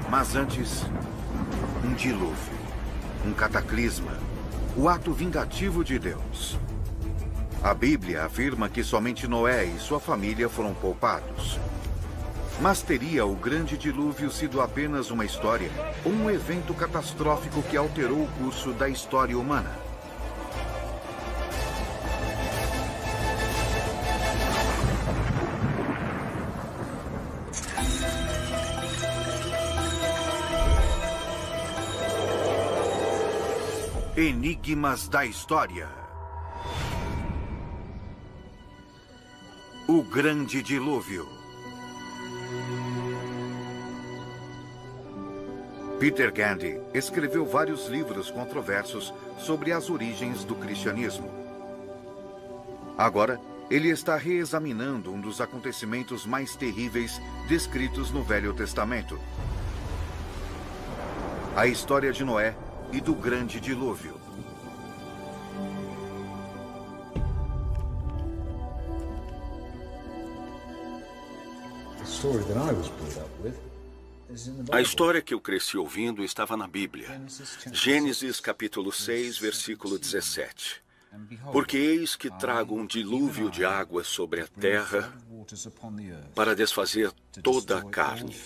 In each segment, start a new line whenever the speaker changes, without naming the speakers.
Mas antes, um dilúvio, um cataclisma, o ato vingativo de Deus. A Bíblia afirma que somente Noé e sua família foram poupados. Mas teria o grande dilúvio sido apenas uma história ou um evento catastrófico que alterou o curso da história humana? Enigmas da História. O Grande Dilúvio. Peter Gandy escreveu vários livros controversos sobre as origens do cristianismo. Agora, ele está reexaminando um dos acontecimentos mais terríveis descritos no Velho Testamento. A história de Noé e do Grande Dilúvio.
A história que eu cresci ouvindo estava na Bíblia. Gênesis capítulo 6, versículo 17. Porque eis que trago um dilúvio de água sobre a terra para desfazer toda a carne.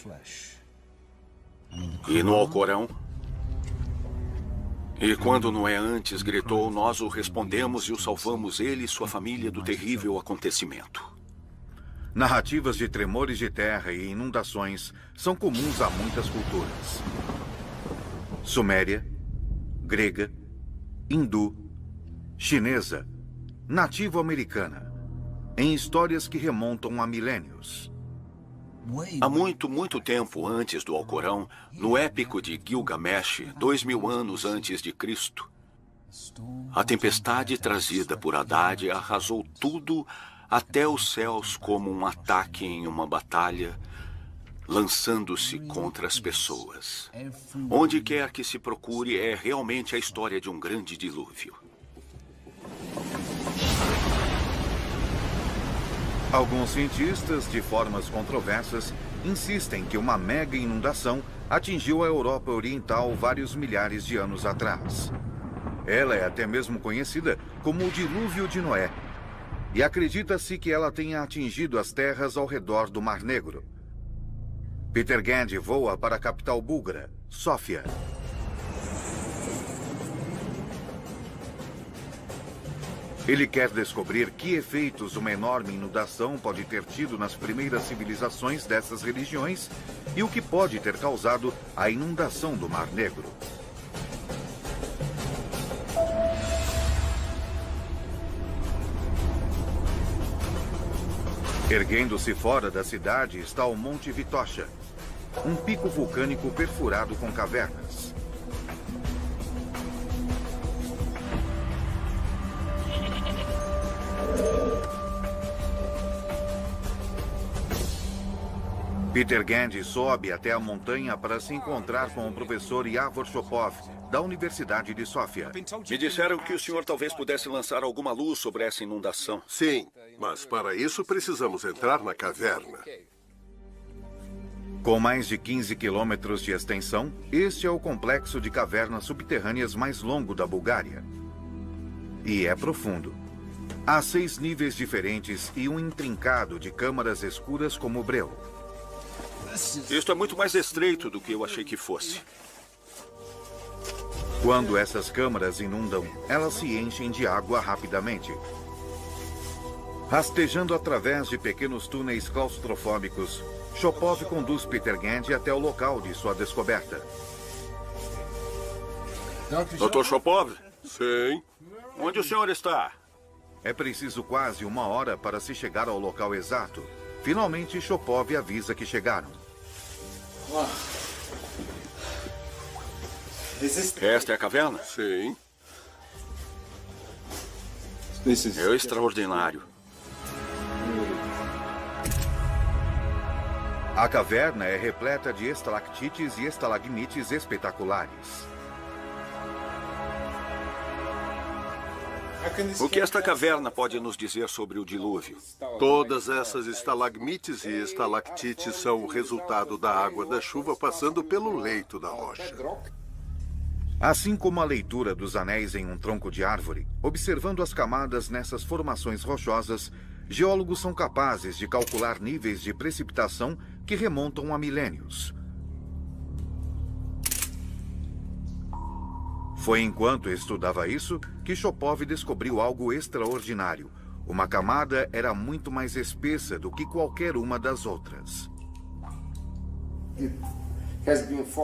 E no Alcorão, e quando Noé antes gritou, nós o respondemos e o salvamos ele e sua família do terrível acontecimento.
Narrativas de tremores de terra e inundações são comuns a muitas culturas. Suméria, grega, hindu, chinesa, nativo-americana, em histórias que remontam a milênios.
Há muito tempo antes do Alcorão, no épico de Gilgamesh, 2000 anos antes de Cristo, a tempestade trazida por Haddad arrasou tudo até os céus como um ataque em uma batalha, lançando-se contra as pessoas. Onde quer que se procure, é realmente a história de um grande dilúvio.
Alguns cientistas, de formas controversas, insistem que uma mega inundação atingiu a Europa Oriental vários milhares de anos atrás. Ela é até mesmo conhecida como o Dilúvio de Noé. E acredita-se que ela tenha atingido as terras ao redor do Mar Negro. Peter Gandy voa para a capital búlgara, Sófia. Ele quer descobrir que efeitos uma enorme inundação pode ter tido nas primeiras civilizações dessas religiões e o que pode ter causado a inundação do Mar Negro. Erguendo-se fora da cidade está o Monte Vitosha, um pico vulcânico perfurado com cavernas. Peter Gandy sobe até a montanha para se encontrar com o professor Yavor Shopov, da Universidade de Sófia.
Me disseram que o senhor talvez pudesse lançar alguma luz sobre essa inundação.
Sim, mas para isso precisamos entrar na caverna.
Com mais de 15 quilômetros de extensão, este é o complexo de cavernas subterrâneas mais longo da Bulgária. E é profundo. Há 6 níveis diferentes e um intrincado de câmaras escuras como breu.
Isto é muito mais estreito do que eu achei que fosse.
Quando essas câmaras inundam, elas se enchem de água rapidamente. Rastejando através de pequenos túneis claustrofóbicos, Shopov conduz Peter Gandy até o local de sua descoberta.
Dr. Shopov?
Sim.
Onde o senhor está?
É preciso quase 1 hora para se chegar ao local exato. Finalmente, Shopov avisa que chegaram.
Esta é a caverna?
Sim.
É extraordinário.
A caverna é repleta de estalactites e estalagmites espetaculares.
O que esta caverna pode nos dizer sobre o dilúvio?
Todas essas estalagmites e estalactites são o resultado da água da chuva passando pelo leito da rocha.
Assim como a leitura dos anéis em um tronco de árvore, observando as camadas nessas formações rochosas, geólogos são capazes de calcular níveis de precipitação que remontam a milênios. Foi enquanto estudava isso que Chopov descobriu algo extraordinário. Uma camada era muito mais espessa do que qualquer uma das outras.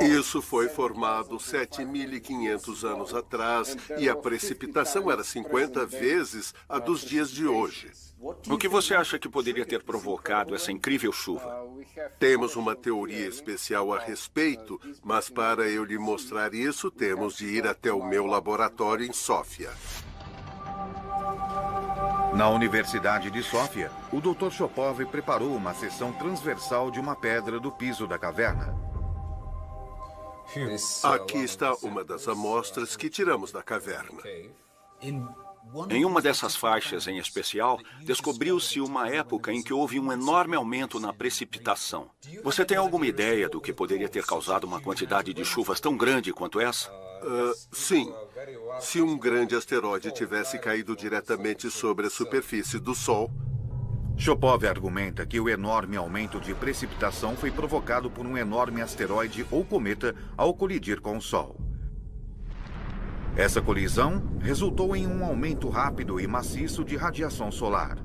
Isso foi formado 7.500 anos atrás e a precipitação era 50 vezes a dos dias de hoje.
O que você acha que poderia ter provocado essa incrível chuva?
Temos uma teoria especial a respeito, mas para eu lhe mostrar isso, temos de ir até o meu laboratório em Sófia.
Na Universidade de Sófia, o Dr. Chopov preparou uma seção transversal de uma pedra do piso da caverna.
Aqui está uma das amostras que tiramos da caverna.
Em uma dessas faixas em especial, descobriu-se uma época em que houve um enorme aumento na precipitação. Você tem alguma ideia do que poderia ter causado uma quantidade de chuvas tão grande quanto essa?
Sim. Se um grande asteroide tivesse caído diretamente sobre a superfície do Sol...
Chopov argumenta que o enorme aumento de precipitação foi provocado por um enorme asteroide ou cometa ao colidir com o Sol. Essa colisão resultou em um aumento rápido e maciço de radiação solar.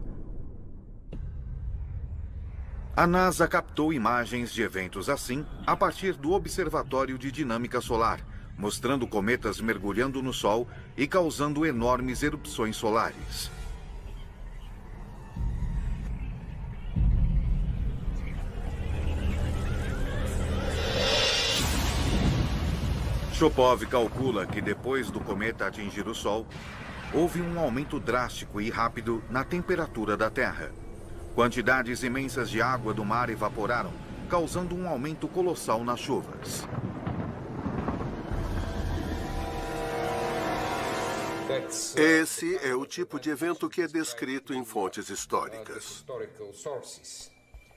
A NASA captou imagens de eventos assim a partir do Observatório de Dinâmica Solar, mostrando cometas mergulhando no Sol e causando enormes erupções solares. Chopov calcula que depois do cometa atingir o Sol, houve um aumento drástico e rápido na temperatura da Terra. Quantidades imensas de água do mar evaporaram, causando um aumento colossal nas chuvas.
Esse é o tipo de evento que é descrito em fontes históricas.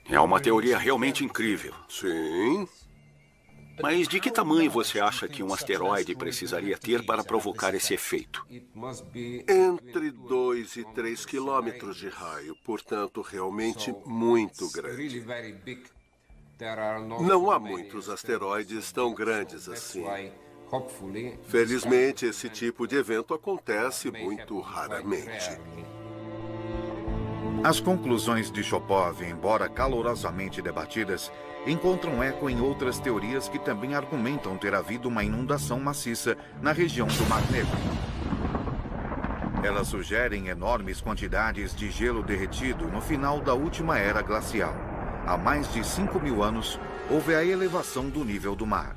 É uma teoria realmente incrível.
Sim.
Mas de que tamanho você acha que um asteroide precisaria ter para provocar esse efeito?
Entre 2 e 3 quilômetros de raio, portanto, realmente muito grande. Não há muitos asteroides tão grandes assim. Felizmente, esse tipo de evento acontece muito raramente.
As conclusões de Chopov, embora calorosamente debatidas, encontram eco em outras teorias que também argumentam ter havido uma inundação maciça na região do Mar Negro. Elas sugerem enormes quantidades de gelo derretido no final da última era glacial. Há mais de 5.000 anos, houve a elevação do nível do mar.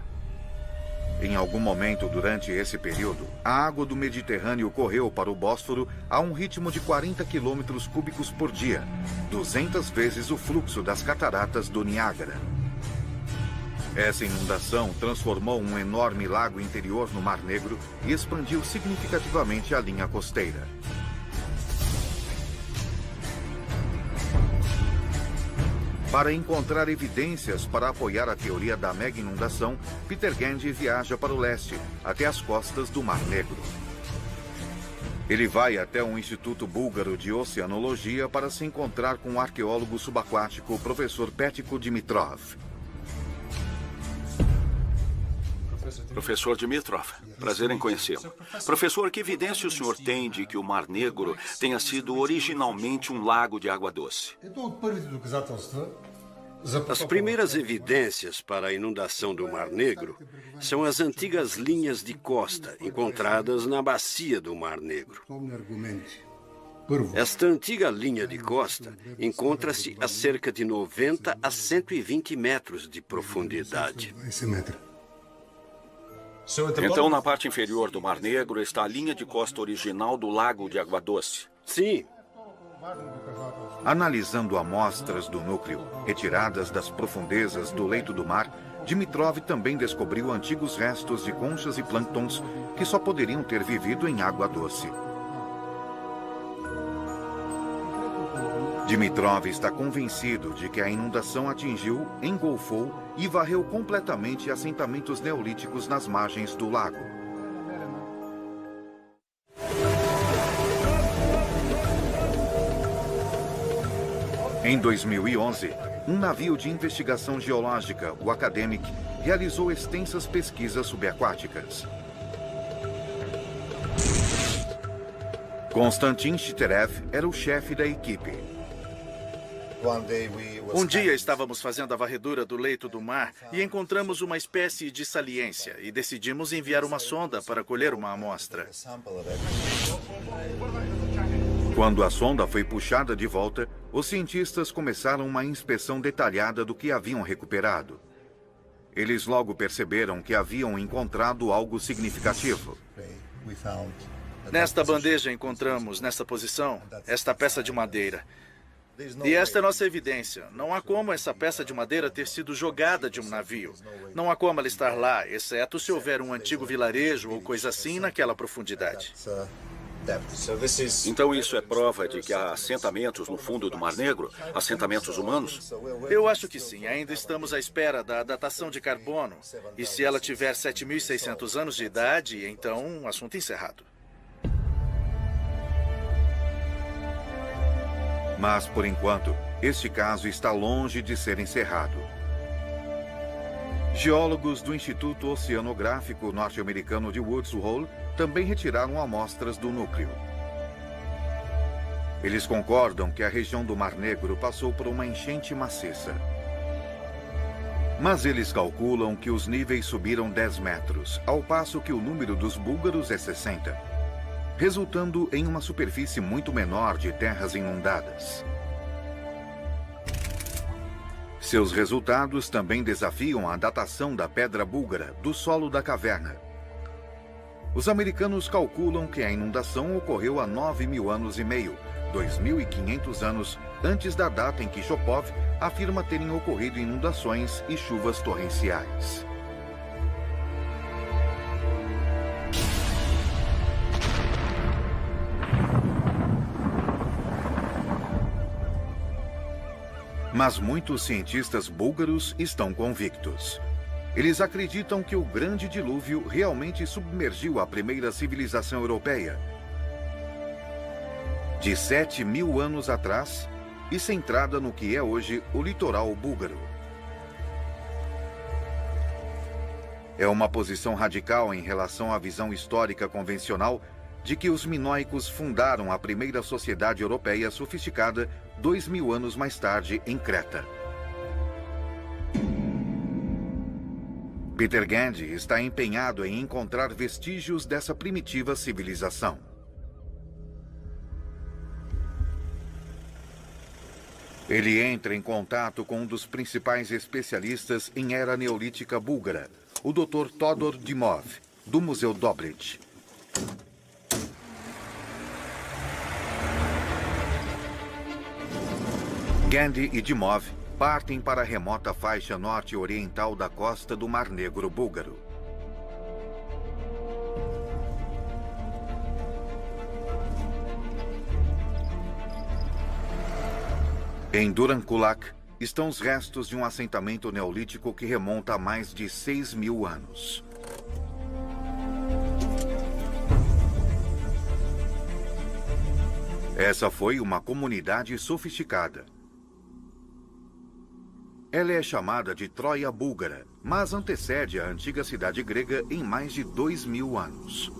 Em algum momento durante esse período, a água do Mediterrâneo correu para o Bósforo a um ritmo de 40 quilômetros cúbicos por dia, 200 vezes o fluxo das cataratas do Niágara. Essa inundação transformou um enorme lago interior no Mar Negro e expandiu significativamente a linha costeira. Para encontrar evidências para apoiar a teoria da mega inundação, Peter Gandy viaja para o leste, até as costas do Mar Negro. Ele vai até um instituto búlgaro de oceanologia para se encontrar com o arqueólogo subaquático, o professor Petko Dimitrov.
Professor Dimitrov, prazer em conhecê-lo. Professor, que evidência o senhor tem de que o Mar Negro tenha sido originalmente um lago de água doce?
As primeiras evidências para a inundação do Mar Negro são as antigas linhas de costa encontradas na bacia do Mar Negro. Esta antiga linha de costa encontra-se a cerca de 90 a 120 metros de profundidade.
Então, na parte inferior do Mar Negro está a linha de costa original do Lago de Água Doce.
Sim.
Analisando amostras do núcleo, retiradas das profundezas do leito do mar, Dimitrov também descobriu antigos restos de conchas e plânctons que só poderiam ter vivido em água doce. Dimitrov está convencido de que a inundação atingiu, engolfou e varreu completamente assentamentos neolíticos nas margens do lago. Em 2011, um navio de investigação geológica, o Academic, realizou extensas pesquisas subaquáticas. Konstantin Shiterev era o chefe da equipe.
Um dia estávamos fazendo a varredura do leito do mar e encontramos uma espécie de saliência e decidimos enviar uma sonda para colher uma amostra.
Quando a sonda foi puxada de volta, os cientistas começaram uma inspeção detalhada do que haviam recuperado. Eles logo perceberam que haviam encontrado algo significativo.
Nesta bandeja encontramos, nesta posição, esta peça de madeira. E esta é nossa evidência. Não há como essa peça de madeira ter sido jogada de um navio. Não há como ela estar lá, exceto se houver um antigo vilarejo ou coisa assim naquela profundidade.
Então isso é prova de que há assentamentos no fundo do Mar Negro? Assentamentos humanos?
Eu acho que sim. Ainda estamos à espera da datação de carbono. E se ela tiver 7.600 anos de idade, então assunto encerrado.
Mas, por enquanto, este caso está longe de ser encerrado. Geólogos do Instituto Oceanográfico norte-americano de Woods Hole também retiraram amostras do núcleo. Eles concordam que a região do Mar Negro passou por uma enchente maciça. Mas eles calculam que os níveis subiram 10 metros, ao passo que o número dos búlgaros é 60, resultando em uma superfície muito menor de terras inundadas. Seus resultados também desafiam a datação da pedra búlgara do solo da caverna. Os americanos calculam que a inundação ocorreu há 9.000 anos e meio, 2.500 anos antes da data em que Shopov afirma terem ocorrido inundações e chuvas torrenciais. Mas muitos cientistas búlgaros estão convictos. Eles acreditam que o grande dilúvio realmente submergiu a primeira civilização europeia de 7.000 anos atrás e centrada no que é hoje o litoral búlgaro. É uma posição radical em relação à visão histórica convencional de que os minoicos fundaram a primeira sociedade europeia sofisticada 2.000 anos mais tarde em Creta. Peter Gandy está empenhado em encontrar vestígios dessa primitiva civilização. Ele entra em contato com um dos principais especialistas em era neolítica búlgara, o Dr. Todor Dimov, do Museu Dobrich. Gandy e Dimov partem para a remota faixa norte-oriental da costa do Mar Negro búlgaro. Em Durankulak estão os restos de um assentamento neolítico que remonta a mais de 6.000 anos. Essa foi uma comunidade sofisticada. Ela é chamada de Troia búlgara, mas antecede a antiga cidade grega em mais de 2.000 anos.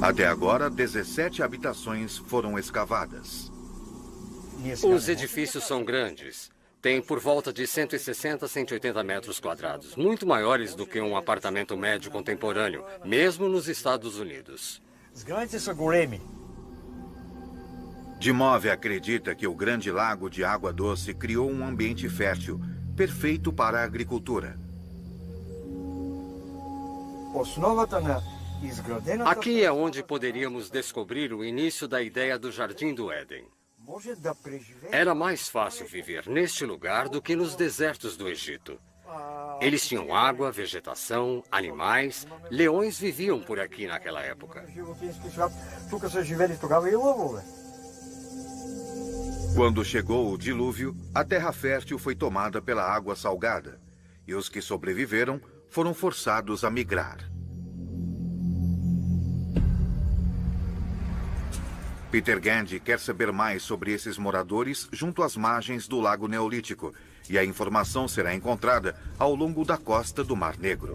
Até agora, 17 habitações foram escavadas.
Os edifícios são grandes. Têm por volta de 160 a 180 metros quadrados, muito maiores do que um apartamento médio contemporâneo, mesmo nos Estados Unidos.
Dimov acredita que o Grande Lago de Água Doce criou um ambiente fértil, perfeito para a agricultura.
Aqui é onde poderíamos descobrir o início da ideia do Jardim do Éden. Era mais fácil viver neste lugar do que nos desertos do Egito. Eles tinham água, vegetação, animais. Leões viviam por aqui naquela época.
Quando chegou o dilúvio, a terra fértil foi tomada pela água salgada e os que sobreviveram foram forçados a migrar. Peter Gandy quer saber mais sobre esses moradores junto às margens do Lago Neolítico, e a informação será encontrada ao longo da costa do Mar Negro.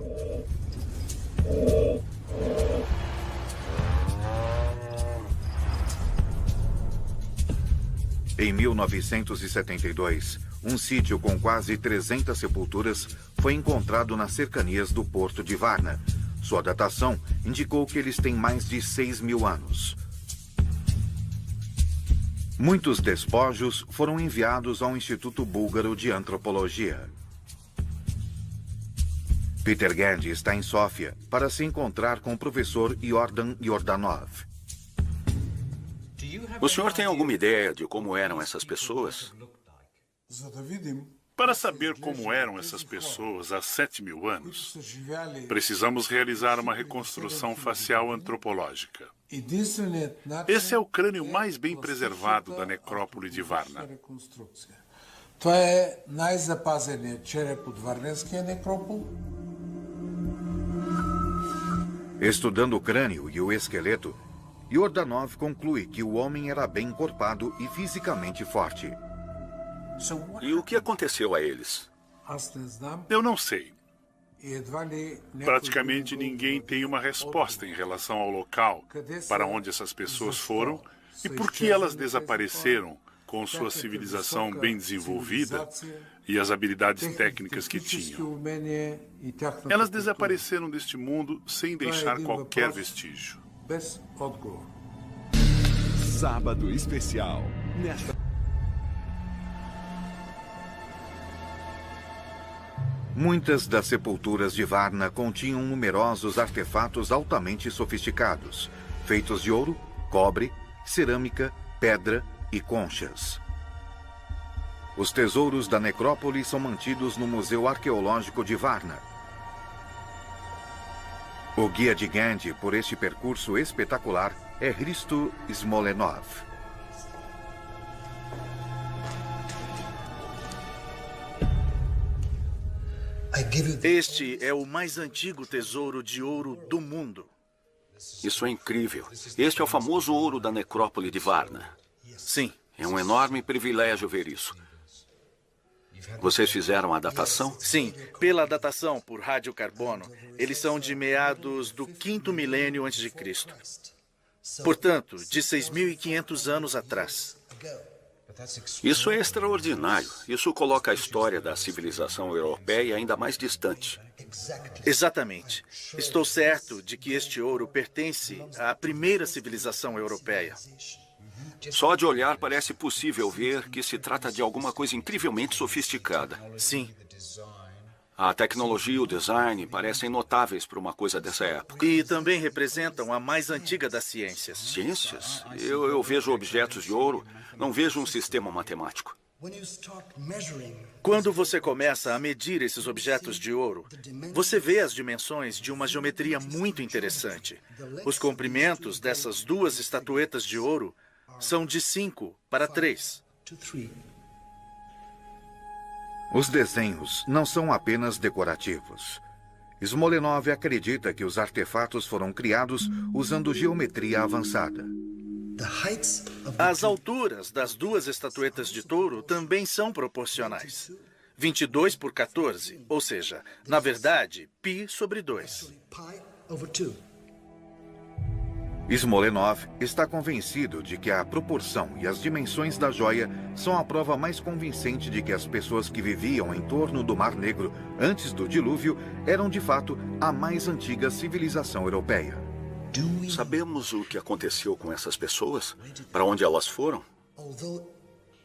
Em 1972, um sítio com quase 300 sepulturas foi encontrado nas cercanias do porto de Varna. Sua datação indicou que eles têm mais de 6.000 anos. Muitos despojos foram enviados ao Instituto Búlgaro de Antropologia. Peter Gandy está em Sófia para se encontrar com o professor Yordan Yordanov.
O senhor tem alguma ideia de como eram essas pessoas?
Para saber como eram essas pessoas há 7.000 anos, precisamos realizar uma reconstrução facial antropológica. Esse é o crânio mais bem preservado da necrópole de Varna.
Estudando o crânio e o esqueleto, Yordanov conclui que o homem era bem encorpado e fisicamente forte.
E o que aconteceu a eles?
Eu não sei. Praticamente ninguém tem uma resposta em relação ao local para onde essas pessoas foram e por que elas desapareceram com sua civilização bem desenvolvida e as habilidades técnicas que tinham. Elas desapareceram deste mundo sem deixar qualquer vestígio.
Sábado especial.
Muitas das sepulturas de Varna continham numerosos artefatos altamente sofisticados, feitos de ouro, cobre, cerâmica, pedra e conchas. Os tesouros da necrópole são mantidos no Museu Arqueológico de Varna. O guia de Gandy por este percurso espetacular é Hristo Smolenov.
Este é o mais antigo tesouro de ouro do mundo.
Isso é incrível. Este é o famoso ouro da necrópole de Varna.
Sim.
É um enorme privilégio ver isso. Vocês fizeram a datação?
Sim, pela datação por radiocarbono, eles são de meados do 5º milênio antes de Cristo. Portanto, de 6.500 anos atrás.
Isso é extraordinário. Isso coloca a história da civilização europeia ainda mais distante.
Exatamente. Estou certo de que este ouro pertence à primeira civilização europeia.
Só de olhar parece possível ver que se trata de alguma coisa incrivelmente sofisticada.
Sim.
A tecnologia e o design parecem notáveis para uma coisa dessa época.
E também representam a mais antiga das ciências.
Ciências? Eu vejo objetos de ouro, não vejo um sistema matemático.
Quando você começa a medir esses objetos de ouro, você vê as dimensões de uma geometria muito interessante. Os comprimentos dessas duas estatuetas de ouro são de 5 para 3.
Os desenhos não são apenas decorativos. Smolenov acredita que os artefatos foram criados usando geometria avançada.
As alturas das duas estatuetas de touro também são proporcionais. 22 por 14, ou seja, na verdade, π sobre 2.
Smolenov está convencido de que a proporção e as dimensões da joia são a prova mais convincente de que as pessoas que viviam em torno do Mar Negro antes do dilúvio eram, de fato, a mais antiga civilização europeia.
Sabemos o que aconteceu com essas pessoas? Para onde elas foram?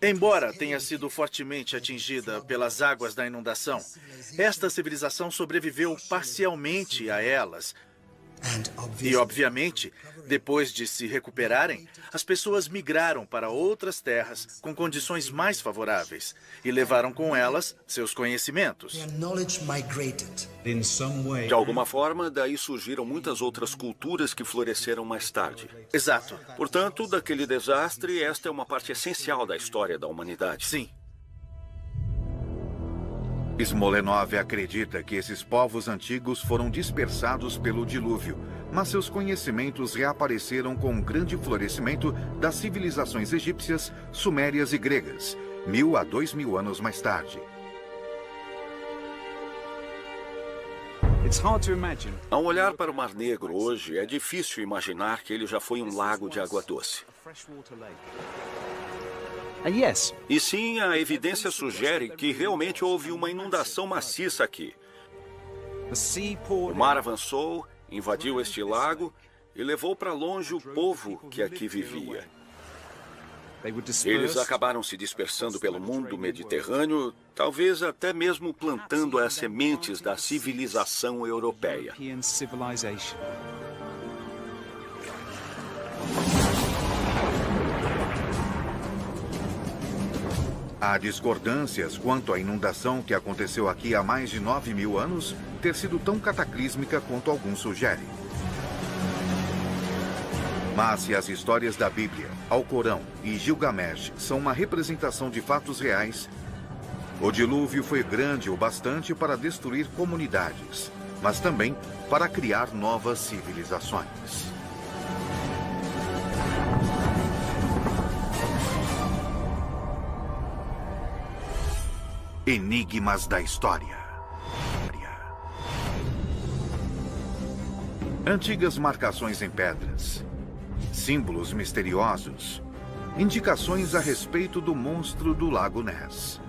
Embora tenha sido fortemente atingida pelas águas da inundação, esta civilização sobreviveu parcialmente a elas. E, obviamente, Depois de se recuperarem, as pessoas migraram para outras terras com condições mais favoráveis e levaram com elas seus conhecimentos.
De alguma forma, daí surgiram muitas outras culturas que floresceram mais tarde.
Exato.
Portanto, daquele desastre, esta é uma parte essencial da história da humanidade.
Sim.
Smolenov acredita que esses povos antigos foram dispersados pelo dilúvio, mas seus conhecimentos reapareceram com um grande florescimento das civilizações egípcias, sumérias e gregas, 1000 a 2000 anos mais tarde.
Ao olhar para o Mar Negro hoje, é difícil imaginar que ele já foi um lago de água doce. E sim, a evidência sugere que realmente houve uma inundação maciça aqui. O mar avançou, invadiu este lago e levou para longe o povo que aqui vivia. Eles acabaram se dispersando pelo mundo mediterrâneo, talvez até mesmo plantando as sementes da civilização europeia.
Há discordâncias quanto à inundação que aconteceu aqui há mais de 9.000 anos ter sido tão cataclísmica quanto alguns sugerem. Mas se as histórias da Bíblia, Alcorão e Gilgamesh são uma representação de fatos reais, o dilúvio foi grande o bastante para destruir comunidades, mas também para criar novas civilizações. Enigmas da história. Antigas marcações em pedras, símbolos misteriosos, indicações a respeito do monstro do Lago Ness.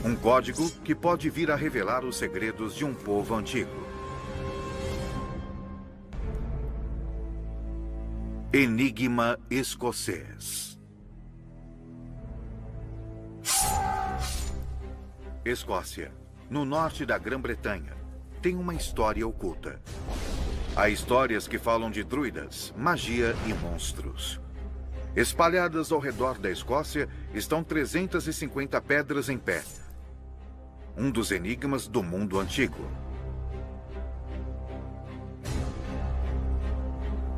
Um código que pode vir a revelar os segredos de um povo antigo. Enigma escocês. Escócia, no norte da Grã-Bretanha, tem uma história oculta. Há histórias que falam de druidas, magia e monstros. Espalhadas ao redor da Escócia estão 350 pedras em pé. Um dos enigmas do mundo antigo.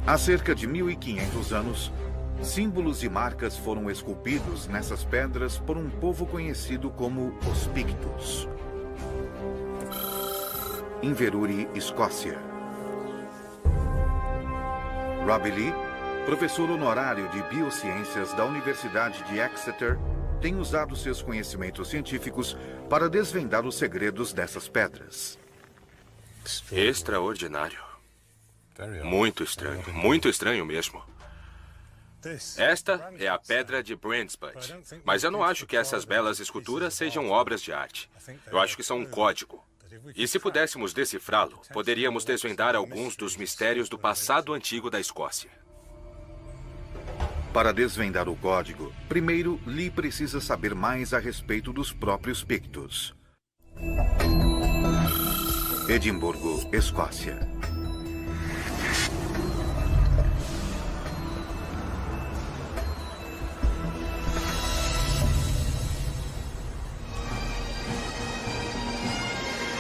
Há cerca de 1500 anos, símbolos e marcas foram esculpidos nessas pedras por um povo conhecido como os Pictos. Inverurie, Escócia. Robbie Lee, professor honorário de biociências da Universidade de Exeter, tem usado seus conhecimentos científicos para desvendar os segredos dessas pedras.
Extraordinário. Muito estranho mesmo. Esta é a pedra de Brandsput, mas eu não acho que essas belas esculturas sejam obras de arte. Eu acho que são um código. E se pudéssemos decifrá-lo, poderíamos desvendar alguns dos mistérios do passado antigo da Escócia.
Para desvendar o código, primeiro Lee precisa saber mais a respeito dos próprios Pictos. Edimburgo, Escócia.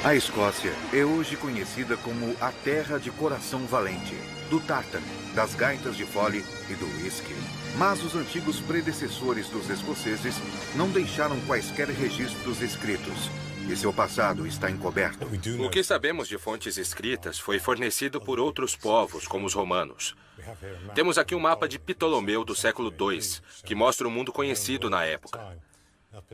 A Escócia é hoje conhecida como a terra de coração valente, do tártaro, das gaitas de fole e do whisky. Mas os antigos predecessores dos escoceses não deixaram quaisquer registros escritos, e seu passado está encoberto.
O que sabemos de fontes escritas foi fornecido por outros povos, como os romanos. Temos aqui um mapa de Ptolomeu do século II, que mostra o mundo conhecido na época.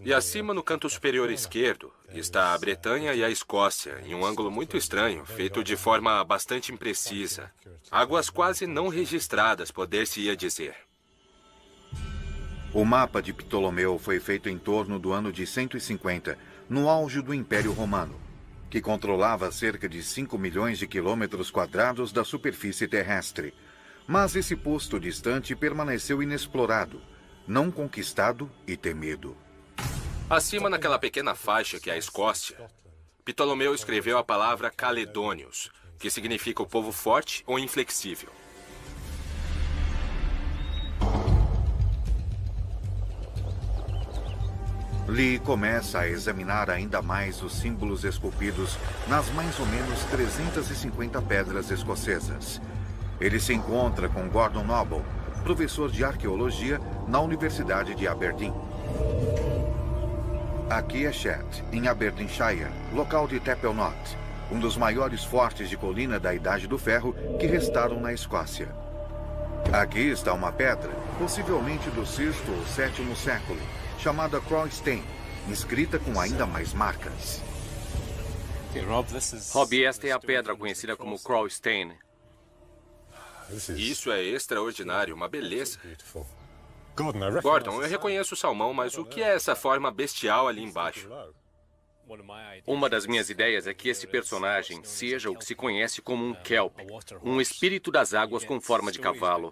E acima, no canto superior esquerdo, está a Bretanha e a Escócia, em um ângulo muito estranho, feito de forma bastante imprecisa. Águas quase não registradas, poder-se-ia dizer.
O mapa de Ptolomeu foi feito em torno do ano de 150, no auge do Império Romano, que controlava cerca de 5 milhões de quilômetros quadrados da superfície terrestre. Mas esse posto distante permaneceu inexplorado, não conquistado e temido.
Acima, naquela pequena faixa que é a Escócia, Ptolomeu escreveu a palavra Caledônios, que significa o povo forte ou inflexível.
Lee começa a examinar ainda mais os símbolos esculpidos nas mais ou menos 350 pedras escocesas. Ele se encontra com Gordon Noble, professor de arqueologia na Universidade de Aberdeen. Aqui é Chet, em Aberdeenshire, local de Teppel Knot, um dos maiores fortes de colina da Idade do Ferro que restaram na Escócia. Aqui está uma pedra, possivelmente do 6º ou 7º século, chamada Croystein, inscrita com ainda mais marcas.
Rob, esta é a pedra conhecida como Croystein.
Isso é extraordinário, uma beleza. Gordon, eu reconheço o salmão, mas o que é essa forma bestial ali embaixo?
Uma das minhas ideias é que esse personagem seja o que se conhece como um kelp, um espírito das águas com forma de cavalo.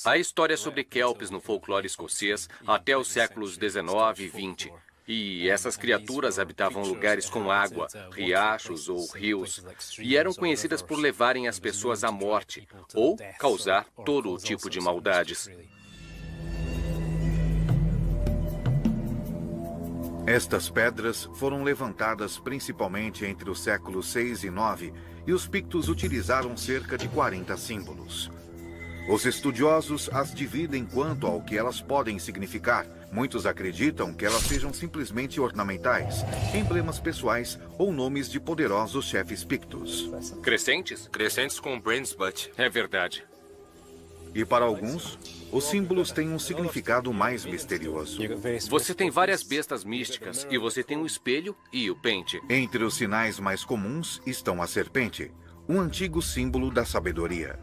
Há histórias sobre kelps no folclore escocês até os séculos 19 e 20. E essas criaturas habitavam lugares com água, riachos ou rios, e eram conhecidas por levarem as pessoas à morte ou causar todo o tipo de maldades.
Estas pedras foram levantadas principalmente entre os séculos 6 e 9 e os pictos utilizaram cerca de 40 símbolos. Os estudiosos as dividem quanto ao que elas podem significar. Muitos acreditam que elas sejam simplesmente ornamentais, emblemas pessoais ou nomes de poderosos chefes pictos.
Crescentes?
Crescentes com Brands Butt.
É verdade.
E para alguns, os símbolos têm um significado mais misterioso.
Você tem várias bestas místicas e você tem o espelho e o pente.
Entre os sinais mais comuns estão a serpente, um antigo símbolo da sabedoria.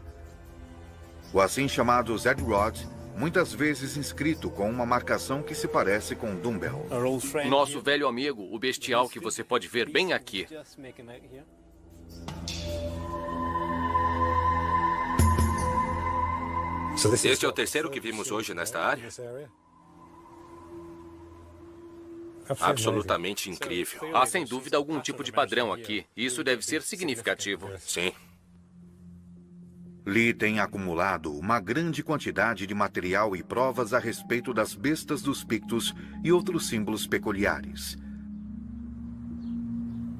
O assim chamado Zed Rod, muitas vezes inscrito com uma marcação que se parece com Dumbbell.
Nosso velho amigo, o bestial que você pode ver bem aqui.
Este é o terceiro que vimos hoje nesta área? Absolutamente incrível.
Há sem dúvida algum tipo de padrão aqui. Isso deve ser significativo.
Sim.
Lee tem acumulado uma grande quantidade de material e provas a respeito das bestas dos pictos e outros símbolos peculiares.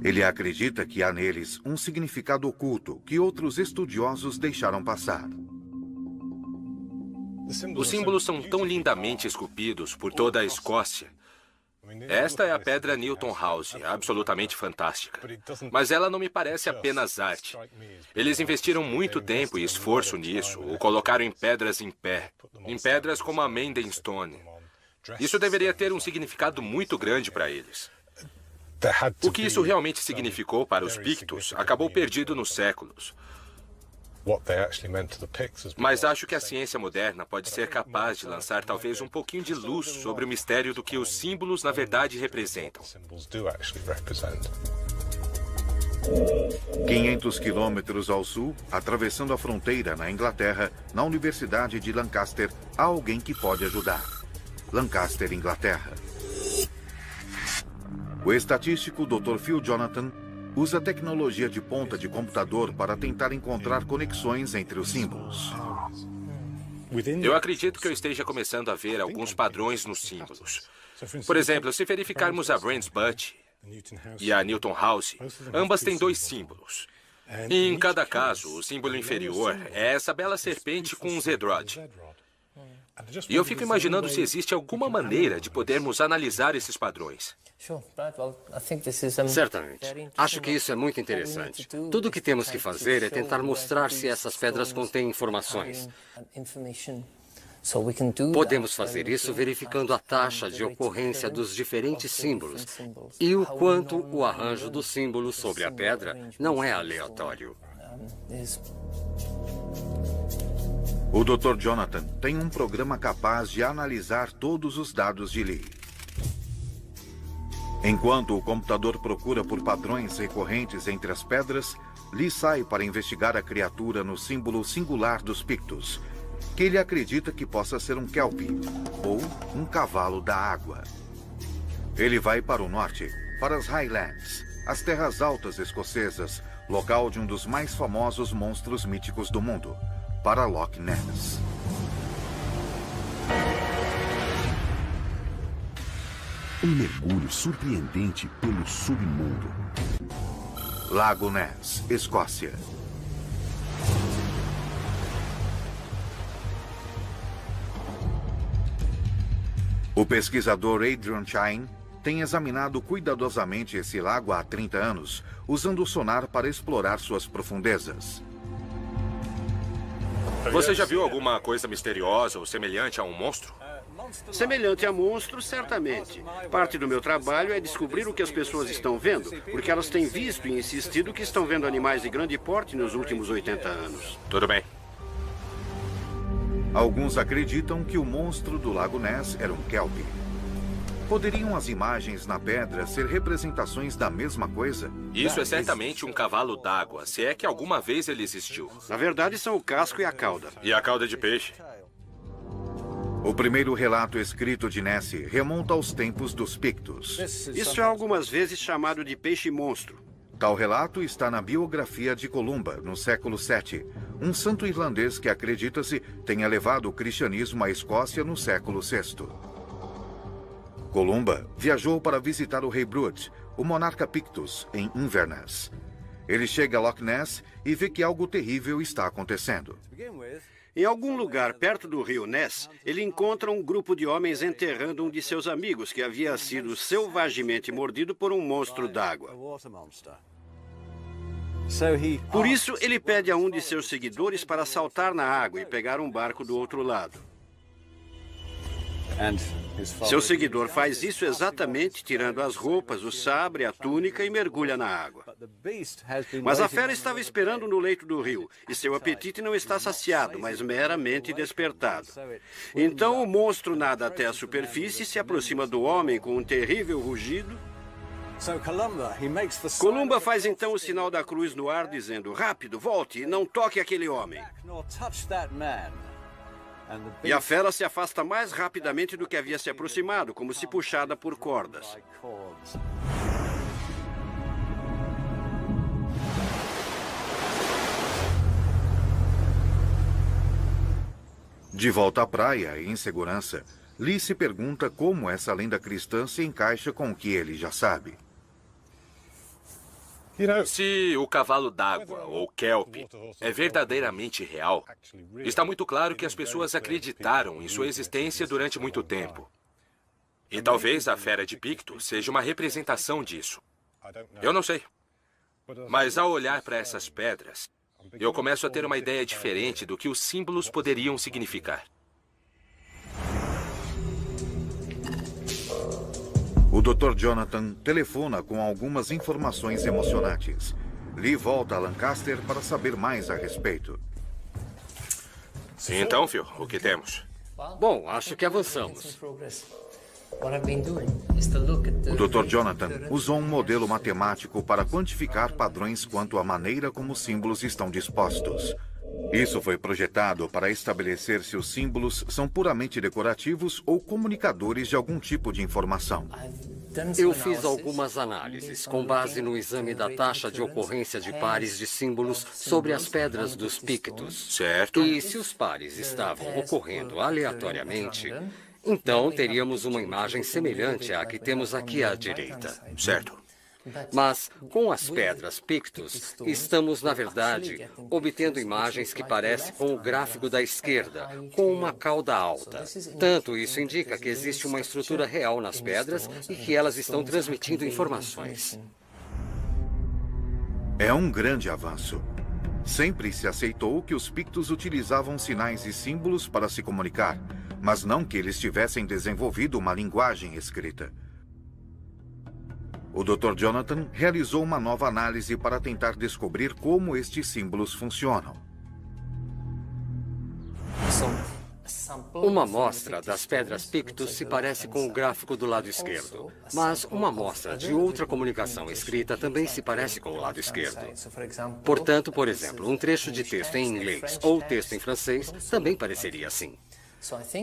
Ele acredita que há neles um significado oculto que outros estudiosos deixaram passar.
Os símbolos são tão lindamente esculpidos por toda a Escócia. Esta é a pedra Newton House, absolutamente fantástica. Mas ela não me parece apenas arte. Eles investiram muito tempo e esforço nisso, o colocaram em pedras em pé, em pedras como a Menden Stone. Isso deveria ter um significado muito grande para eles. O que isso realmente significou para os pictos acabou perdido nos séculos. Mas acho que a ciência moderna pode ser capaz de lançar talvez um pouquinho de luz sobre o mistério do que os símbolos na verdade representam.
500 quilômetros ao sul, atravessando a fronteira na Inglaterra, na Universidade de Lancaster, há alguém que pode ajudar. Lancaster, Inglaterra. O estatístico Dr. Phil Jonathan usa tecnologia de ponta de computador para tentar encontrar conexões entre os símbolos.
Eu acredito que eu esteja começando a ver alguns padrões nos símbolos. Por exemplo, se verificarmos a Brands Butt e a Newton House, ambas têm dois símbolos. E em cada caso, o símbolo inferior é essa bela serpente com um Zed-Rod. E eu fico imaginando se existe alguma maneira de podermos analisar esses padrões.
Certamente. Acho que isso é muito interessante. Tudo o que temos que fazer é tentar mostrar se essas pedras contêm informações. Podemos fazer isso verificando a taxa de ocorrência dos diferentes símbolos e o quanto o arranjo dos símbolos sobre a pedra não é aleatório.
O Dr. Jonathan tem um programa capaz de analisar todos os dados de Lee. Enquanto o computador procura por padrões recorrentes entre as pedras, Lee sai para investigar a criatura no símbolo singular dos pictos, que ele acredita que possa ser um kelp, ou um cavalo da água. Ele vai para o norte, para as Highlands, as terras altas escocesas, local de um dos mais famosos monstros míticos do mundo, para Loch Ness.
Um mergulho surpreendente pelo submundo.
Lago Ness, Escócia. O pesquisador Adrian Chine tem examinado cuidadosamente esse lago há 30 anos, usando o sonar para explorar suas profundezas.
Você já viu alguma coisa misteriosa ou semelhante a um monstro?
Semelhante a monstros, certamente. Parte do meu trabalho é descobrir o que as pessoas estão vendo, porque elas têm visto e insistido que estão vendo animais de grande porte nos últimos 80 anos.
Tudo bem.
Alguns acreditam que o monstro do Lago Ness era um kelp. Poderiam as imagens na pedra ser representações da mesma coisa?
Isso é certamente um cavalo d'água, se é que alguma vez ele existiu.
Na verdade, são o casco e a cauda.
E a cauda de peixe?
O primeiro relato escrito de Nessie remonta aos tempos dos Pictos.
Isso é algumas vezes chamado de peixe-monstro.
Tal relato está na biografia de Columba, no século VII, um santo irlandês que acredita-se tenha levado o cristianismo à Escócia no século VI. Columba viajou para visitar o rei Brut, o monarca Pictus, em Inverness. Ele chega a Loch Ness e vê que algo terrível está acontecendo.
Em algum lugar perto do rio Ness, ele encontra um grupo de homens enterrando um de seus amigos que havia sido selvagemente mordido por um monstro d'água. Por isso, ele pede a um de seus seguidores para saltar na água e pegar um barco do outro lado. Seu seguidor faz isso exatamente tirando as roupas, o sabre, a túnica e mergulha na água. Mas a fera estava esperando no leito do rio, e seu apetite não está saciado, mas meramente despertado. Então o monstro nada até a superfície e se aproxima do homem com um terrível rugido. Columba faz então o sinal da cruz no ar, dizendo: rápido, volte e não toque aquele homem. E a fera se afasta mais rapidamente do que havia se aproximado, como se puxada por cordas.
De volta à praia, em segurança, Lee se pergunta como essa lenda cristã se encaixa com o que ele já sabe.
Se o cavalo d'água, ou kelp, é verdadeiramente real, está muito claro que as pessoas acreditaram em sua existência durante muito tempo. E talvez a fera de Picto seja uma representação disso. Eu não sei. Mas ao olhar para essas pedras, eu começo a ter uma ideia diferente do que os símbolos poderiam significar.
O Dr. Jonathan telefona com algumas informações emocionantes. Lee volta a Lancaster para saber mais a respeito.
Então, Phil, o que temos?
Bom, acho que avançamos.
O Dr. Jonathan usou um modelo matemático para quantificar padrões quanto à maneira como os símbolos estão dispostos. Isso foi projetado para estabelecer se os símbolos são puramente decorativos ou comunicadores de algum tipo de informação.
Eu fiz algumas análises com base no exame da taxa de ocorrência de pares de símbolos sobre as pedras dos Pictos.
Certo.
E se os pares estavam ocorrendo aleatoriamente, então teríamos uma imagem semelhante à que temos aqui à direita.
Certo.
Mas, com as pedras Pictos, estamos, na verdade, obtendo imagens que parecem com o gráfico da esquerda, com uma cauda alta. Tanto isso indica que existe uma estrutura real nas pedras e que elas estão transmitindo informações.
É um grande avanço. Sempre se aceitou que os Pictos utilizavam sinais e símbolos para se comunicar, mas não que eles tivessem desenvolvido uma linguagem escrita. O Dr. Jonathan realizou uma nova análise para tentar descobrir como estes símbolos funcionam.
Uma amostra das pedras Pictos se parece com o gráfico do lado esquerdo, mas uma amostra de outra comunicação escrita também se parece com o lado esquerdo. Portanto, por exemplo, um trecho de texto em inglês ou texto em francês também pareceria assim.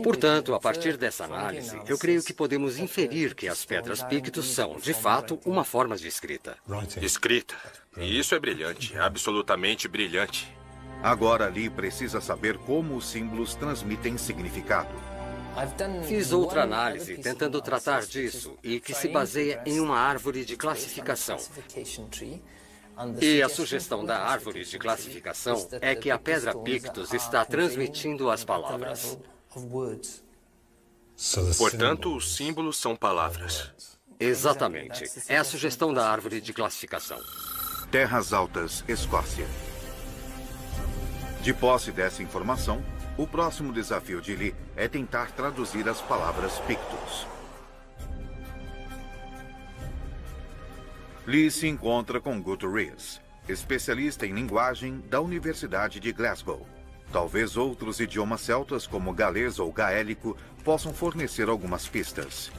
Portanto, a partir dessa análise, eu creio que podemos inferir que as pedras Pictos são, de fato, uma forma de escrita.
Escrita. E isso é brilhante, absolutamente brilhante.
Agora Lee precisa saber como os símbolos transmitem significado.
Fiz outra análise tentando tratar disso e que se baseia em uma árvore de classificação. E a sugestão da árvore de classificação é que a pedra Pictus está transmitindo as palavras.
Portanto, os símbolos são palavras.
Exatamente. É a sugestão da árvore de classificação.
Terras Altas, Escócia. De posse dessa informação, o próximo desafio de Lee é tentar traduzir as palavras Pictus. Lee se encontra com Guto Rees, especialista em linguagem da Universidade de Glasgow. Talvez outros idiomas celtas, como galês ou gaélico, possam fornecer algumas pistas.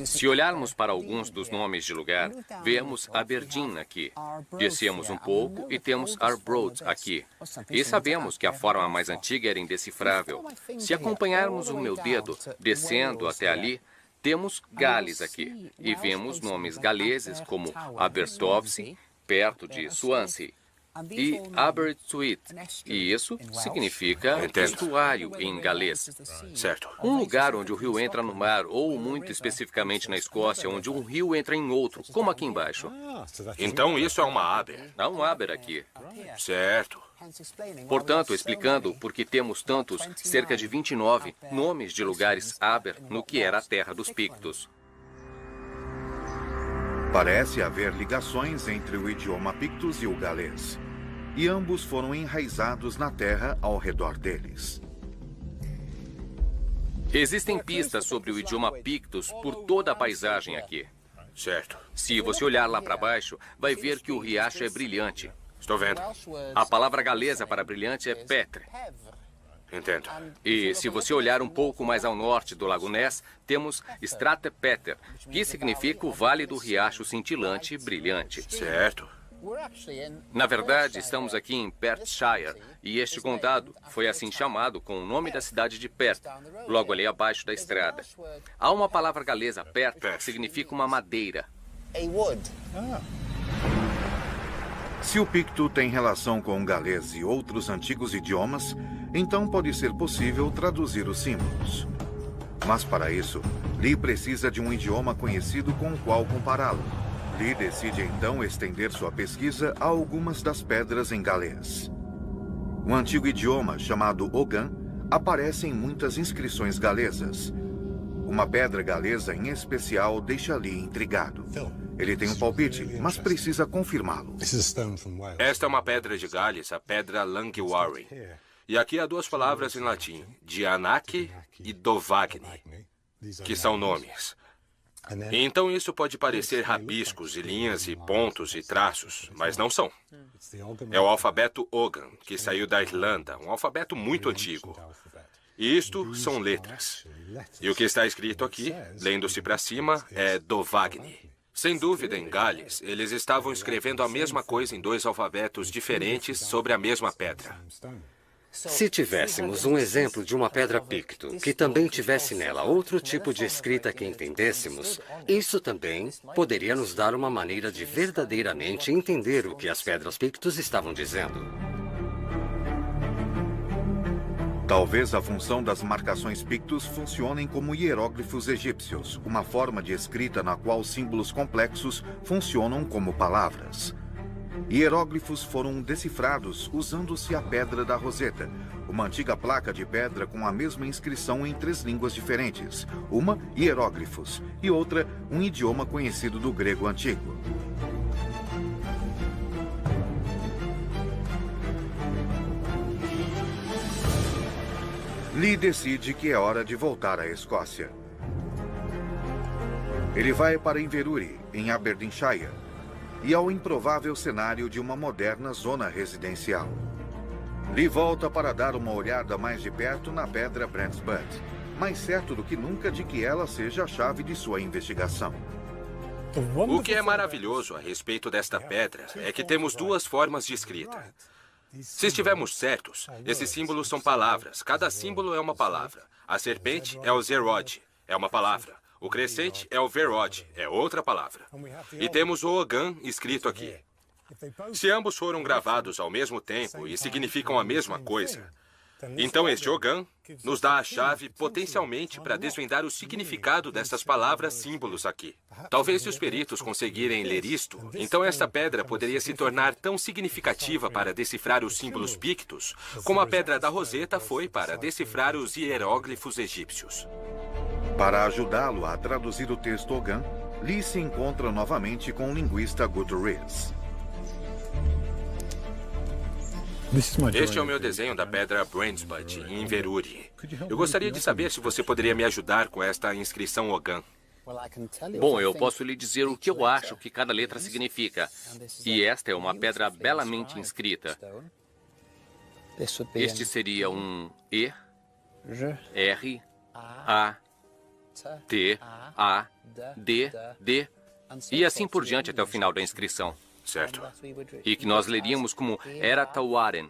Se olharmos para alguns dos nomes de lugar, vemos Aberdeen aqui. Descemos um pouco e temos Arbroath aqui. E sabemos que a forma mais antiga era indecifrável. Se acompanharmos o meu dedo descendo até ali, temos Gales aqui. E vemos nomes galeses como Abertofse, perto de Swansea, e Aberystwyth, e isso significa estuário em galês.
Certo.
Um lugar onde o rio entra no mar, ou muito especificamente na Escócia, onde um rio entra em outro, como aqui embaixo.
Então isso é uma Aber.
Há um Aber aqui.
Certo.
Portanto, explicando por que temos tantos, cerca de 29 nomes de lugares Aber no que era a terra dos Pictos.
Parece haver ligações entre o idioma Pictus e o galês, e ambos foram enraizados na terra ao redor deles.
Existem pistas sobre o idioma Pictus por toda a paisagem aqui.
Certo.
Se você olhar lá para baixo, vai ver que o riacho é brilhante.
Estou vendo.
A palavra galesa para brilhante é Petre.
Entendo.
E se você olhar um pouco mais ao norte do Lago Ness, temos Strate Peter, que significa o Vale do Riacho Cintilante e Brilhante.
Certo.
Na verdade, estamos aqui em Perthshire, e este condado foi assim chamado com o nome da cidade de Perth, logo ali abaixo da estrada. Há uma palavra galesa, Perth, que significa uma madeira.
Se o Picto tem relação com o galês e outros antigos idiomas, então pode ser possível traduzir os símbolos. Mas para isso, Lee precisa de um idioma conhecido com o qual compará-lo. Lee decide então estender sua pesquisa a algumas das pedras em galês. Um antigo idioma chamado Ogan aparece em muitas inscrições galesas. Uma pedra galesa em especial deixa Lee intrigado. Ele tem um palpite, mas precisa confirmá-lo.
Esta é uma pedra de Gales, a pedra Langhwarry. E aqui há duas palavras em latim, Dianac e Dovagni, que são nomes. E então isso pode parecer rabiscos e linhas e pontos e traços, mas não são. É o alfabeto Ogan, que saiu da Irlanda, um alfabeto muito antigo. E isto são letras. E o que está escrito aqui, lendo-se para cima, é Dovagni. Sem dúvida, em Gales, eles estavam escrevendo a mesma coisa em dois alfabetos diferentes sobre a mesma pedra.
Se tivéssemos um exemplo de uma pedra Picto, que também tivesse nela outro tipo de escrita que entendêssemos, isso também poderia nos dar uma maneira de verdadeiramente entender o que as pedras Pictos estavam dizendo.
Talvez a função das marcações Pictus funcionem como hieróglifos egípcios, uma forma de escrita na qual símbolos complexos funcionam como palavras. Hieróglifos foram decifrados usando-se a Pedra da Roseta, uma antiga placa de pedra com a mesma inscrição em 3 línguas diferentes, uma hieróglifos e outra um idioma conhecido do grego antigo. Lee decide que é hora de voltar à Escócia. Ele vai para Inverurie, em Aberdeenshire, e ao improvável cenário de uma moderna zona residencial. Lee volta para dar uma olhada mais de perto na pedra Brent's Butt, mais certo do que nunca de que ela seja a chave de sua investigação.
O que é maravilhoso a respeito desta pedra é que temos duas formas de escrita. Se estivermos certos, esses símbolos são palavras. Cada símbolo é uma palavra. A serpente é o Zerod, é uma palavra. O crescente é o Verod, é outra palavra. E temos o Ogan escrito aqui. Se ambos foram gravados ao mesmo tempo e significam a mesma coisa, Então este Ogan nos dá a chave potencialmente para desvendar o significado dessas palavras símbolos aqui. Talvez se os peritos conseguirem ler isto, então esta pedra poderia se tornar tão significativa para decifrar os símbolos pictos, como a pedra da Roseta foi para decifrar os hieróglifos egípcios.
Para ajudá-lo a traduzir o texto Ogan, Lee se encontra novamente com o linguista Gutierrez.
Este é o meu desenho da pedra Brandsput, em Inverurie. Eu gostaria de saber se você poderia me ajudar com esta inscrição Ogan.
Bom, eu posso lhe dizer o que eu acho que cada letra significa. E esta é uma pedra belamente inscrita. Este seria um E, R, A, T, A, D, D, e assim por diante até o final da inscrição.
Certo.
E que nós leríamos como Eratawaren.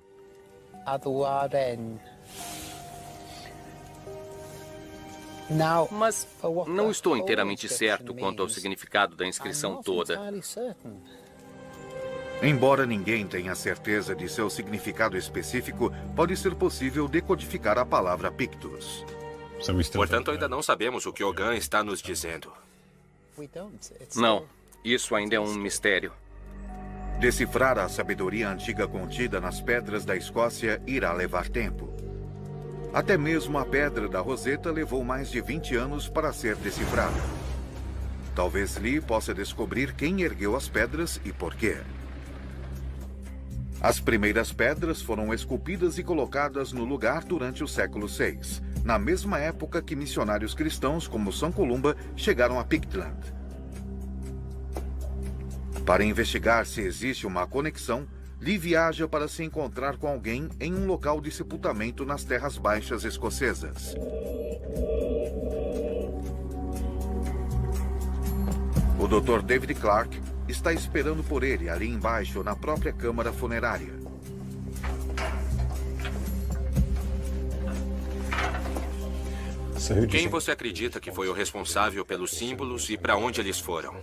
Mas não estou inteiramente certo quanto ao significado da inscrição toda.
Embora ninguém tenha certeza de seu significado específico, pode ser possível decodificar a palavra Pictus.
Portanto, ainda não sabemos o que Ogan está nos dizendo.
Não, isso ainda é um mistério.
Decifrar a sabedoria antiga contida nas pedras da Escócia irá levar tempo. Até mesmo a pedra da Roseta levou mais de 20 anos para ser decifrada. Talvez Lee possa descobrir quem ergueu as pedras e por quê. As primeiras pedras foram esculpidas e colocadas no lugar durante o século VI, na mesma época que missionários cristãos como São Columba chegaram a Pictland. Para investigar se existe uma conexão, Lee viaja para se encontrar com alguém em um local de sepultamento nas terras baixas escocesas. O Dr. David Clark está esperando por ele ali embaixo na própria câmara funerária.
Quem você acredita que foi o responsável pelos símbolos e para onde eles foram?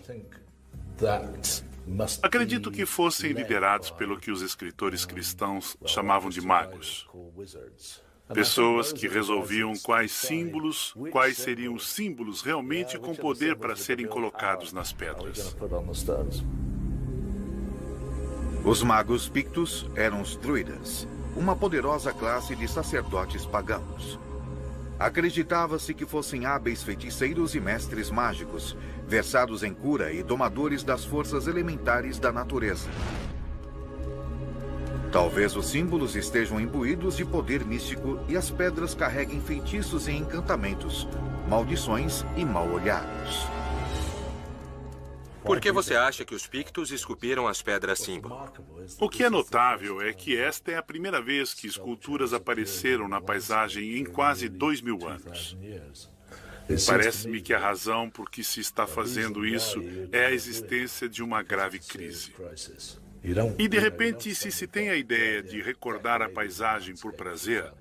Acredito que fossem liderados pelo que os escritores cristãos chamavam de magos. Pessoas que resolviam quais seriam os símbolos realmente com poder para serem colocados nas pedras.
Os magos pictos eram os druidas, uma poderosa classe de sacerdotes pagãos. Acreditava-se que fossem hábeis feiticeiros e mestres mágicos, versados em cura e domadores das forças elementares da natureza. Talvez os símbolos estejam imbuídos de poder místico e as pedras carreguem feitiços e encantamentos, maldições e mal-olhados.
Por que você acha que os pictos esculpiram as pedras símbolo?
O que é notável é que esta é a primeira vez que esculturas apareceram na paisagem em quase 2000 anos. Parece-me que a razão por que se está fazendo isso é a existência de uma grave crise. E, de repente, se tem a ideia de recordar a paisagem por prazer,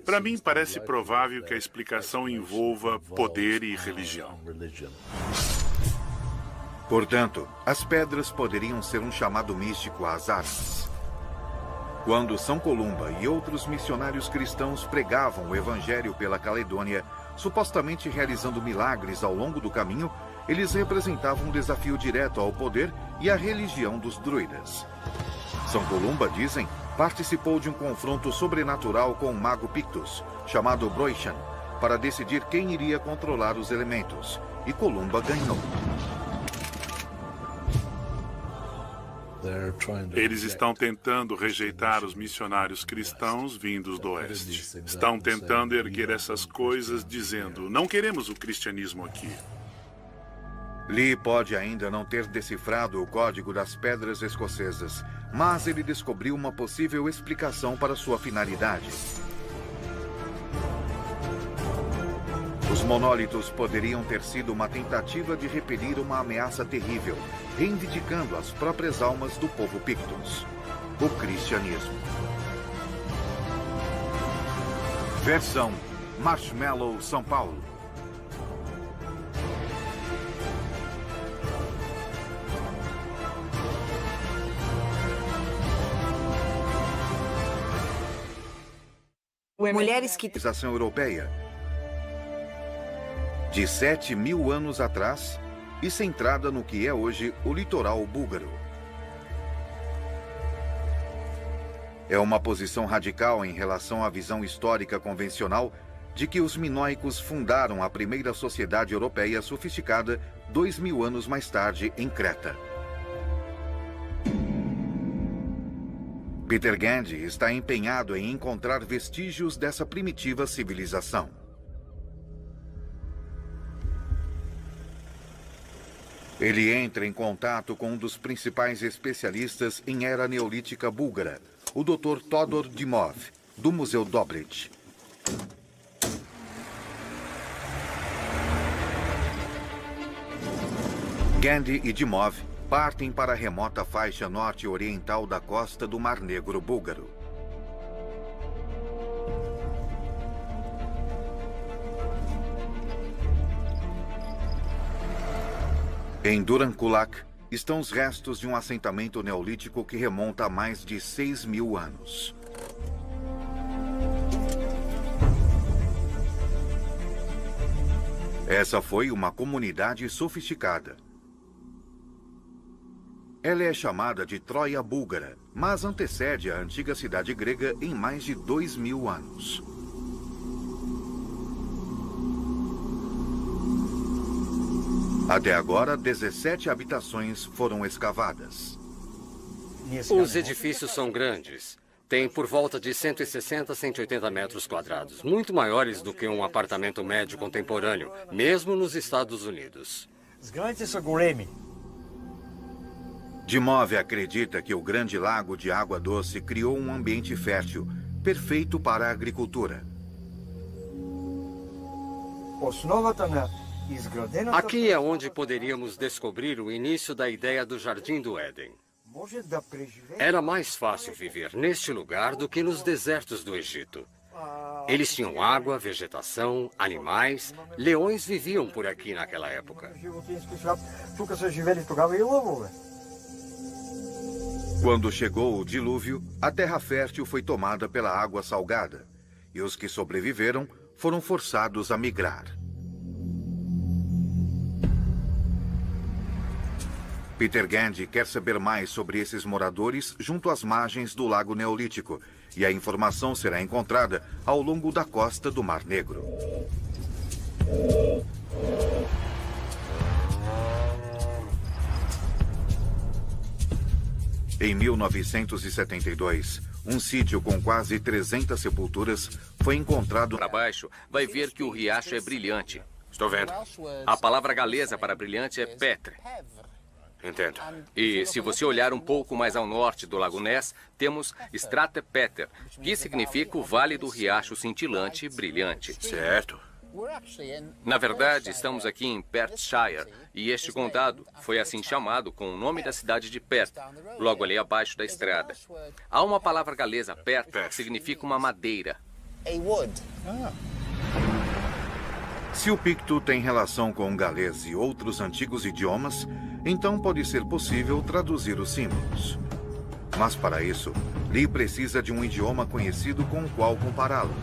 para mim parece provável que a explicação envolva poder e religião.
Portanto, as pedras poderiam ser um chamado místico às armas. Quando São Columba e outros missionários cristãos pregavam o evangelho pela Caledônia, supostamente realizando milagres ao longo do caminho, eles representavam um desafio direto ao poder e à religião dos druidas. São Columba, dizem, participou de um confronto sobrenatural com o mago Pictus, chamado Broichan, para decidir quem iria controlar os elementos, e Columba ganhou.
Eles estão tentando rejeitar os missionários cristãos vindos do Oeste. Estão tentando erguer essas coisas, dizendo, não queremos o cristianismo aqui.
Lee pode ainda não ter decifrado o código das pedras escocesas, mas ele descobriu uma possível explicação para sua finalidade. Os monólitos poderiam ter sido uma tentativa de repelir uma ameaça terrível, reivindicando as próprias almas do povo Pictus, o cristianismo. Versão Marshmallow São Paulo.
Mulheres que...
Civilização europeia de 7.000 anos atrás e centrada no que é hoje o litoral búlgaro. É uma posição radical em relação à visão histórica convencional de que os minoicos fundaram a primeira sociedade europeia sofisticada 2.000 anos mais tarde em Creta. Peter Gandy está empenhado em encontrar vestígios dessa primitiva civilização. Ele entra em contato com um dos principais especialistas em era neolítica búlgara, o Dr. Todor Dimov, do Museu Dobrich. Gandy e Dimov partem para a remota faixa norte-oriental da costa do Mar Negro búlgaro. Em Durankulak estão os restos de um assentamento neolítico que remonta a mais de 6.000 anos. Essa foi uma comunidade sofisticada. Ela é chamada de Troia búlgara, mas antecede a antiga cidade grega em mais de 2.000 anos. Até agora, 17 habitações foram escavadas.
Os edifícios são grandes. Tem por volta de 160 a 180 metros quadrados, muito maiores do que um apartamento médio contemporâneo, mesmo nos Estados Unidos.
Dimov acredita que o Grande Lago de Água Doce criou um ambiente fértil, perfeito para a agricultura.
Aqui é onde poderíamos descobrir o início da ideia do Jardim do Éden. Era mais fácil viver neste lugar do que nos desertos do Egito. Eles tinham água, vegetação, animais. Leões viviam por aqui naquela época.
Quando chegou o dilúvio, a terra fértil foi tomada pela água salgada, e os que sobreviveram foram forçados a migrar. Peter Gandy quer saber mais sobre esses moradores junto às margens do Lago Neolítico, e a informação será encontrada ao longo da costa do Mar Negro. Em 1972, um sítio com quase 300 sepulturas foi encontrado...
Para baixo, vai ver que o riacho é brilhante.
Estou vendo.
A palavra galesa para brilhante é petre.
Entendo.
E se você olhar um pouco mais ao norte do Lago Ness, temos Strate Peter, que significa o Vale do Riacho Cintilante e Brilhante.
Certo.
Na verdade, estamos aqui em Perthshire, e este condado foi assim chamado com o nome da cidade de Perth, logo ali abaixo da estrada. Há uma palavra galesa, Perth, que significa uma madeira.
Se o picto tem relação com o galês e outros antigos idiomas, então pode ser possível traduzir os símbolos. Mas para isso, Lee precisa de um idioma conhecido com o qual compará-lo.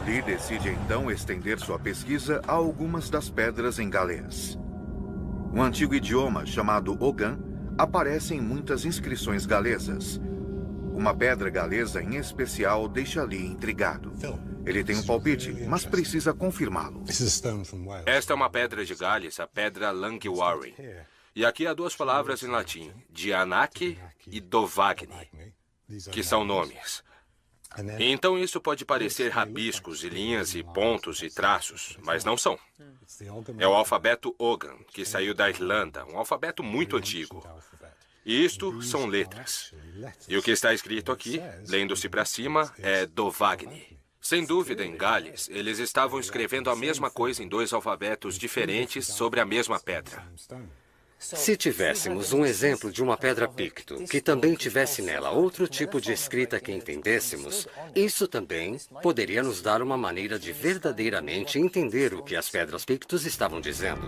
Lee decide então estender sua pesquisa a algumas das pedras em galês. Um antigo idioma chamado Ogan aparece em muitas inscrições galesas. Uma pedra galesa em especial deixa Lee intrigado. Ele tem um palpite, mas precisa confirmá-lo.
Esta é uma pedra de Gales, a pedra Langiwarre. E aqui há duas palavras em latim, Dianac e Dovagni, que são nomes. E então isso pode parecer rabiscos e linhas e pontos e traços, mas não são. É o alfabeto Ogan, que saiu da Irlanda, um alfabeto muito antigo. E isto são letras. E o que está escrito aqui, lendo-se para cima, é Dovagni. Sem dúvida, em Gales, eles estavam escrevendo a mesma coisa em dois alfabetos diferentes sobre a mesma pedra.
Se tivéssemos um exemplo de uma pedra picto, que também tivesse nela outro tipo de escrita que entendêssemos, isso também poderia nos dar uma maneira de verdadeiramente entender o que as pedras pictos estavam dizendo.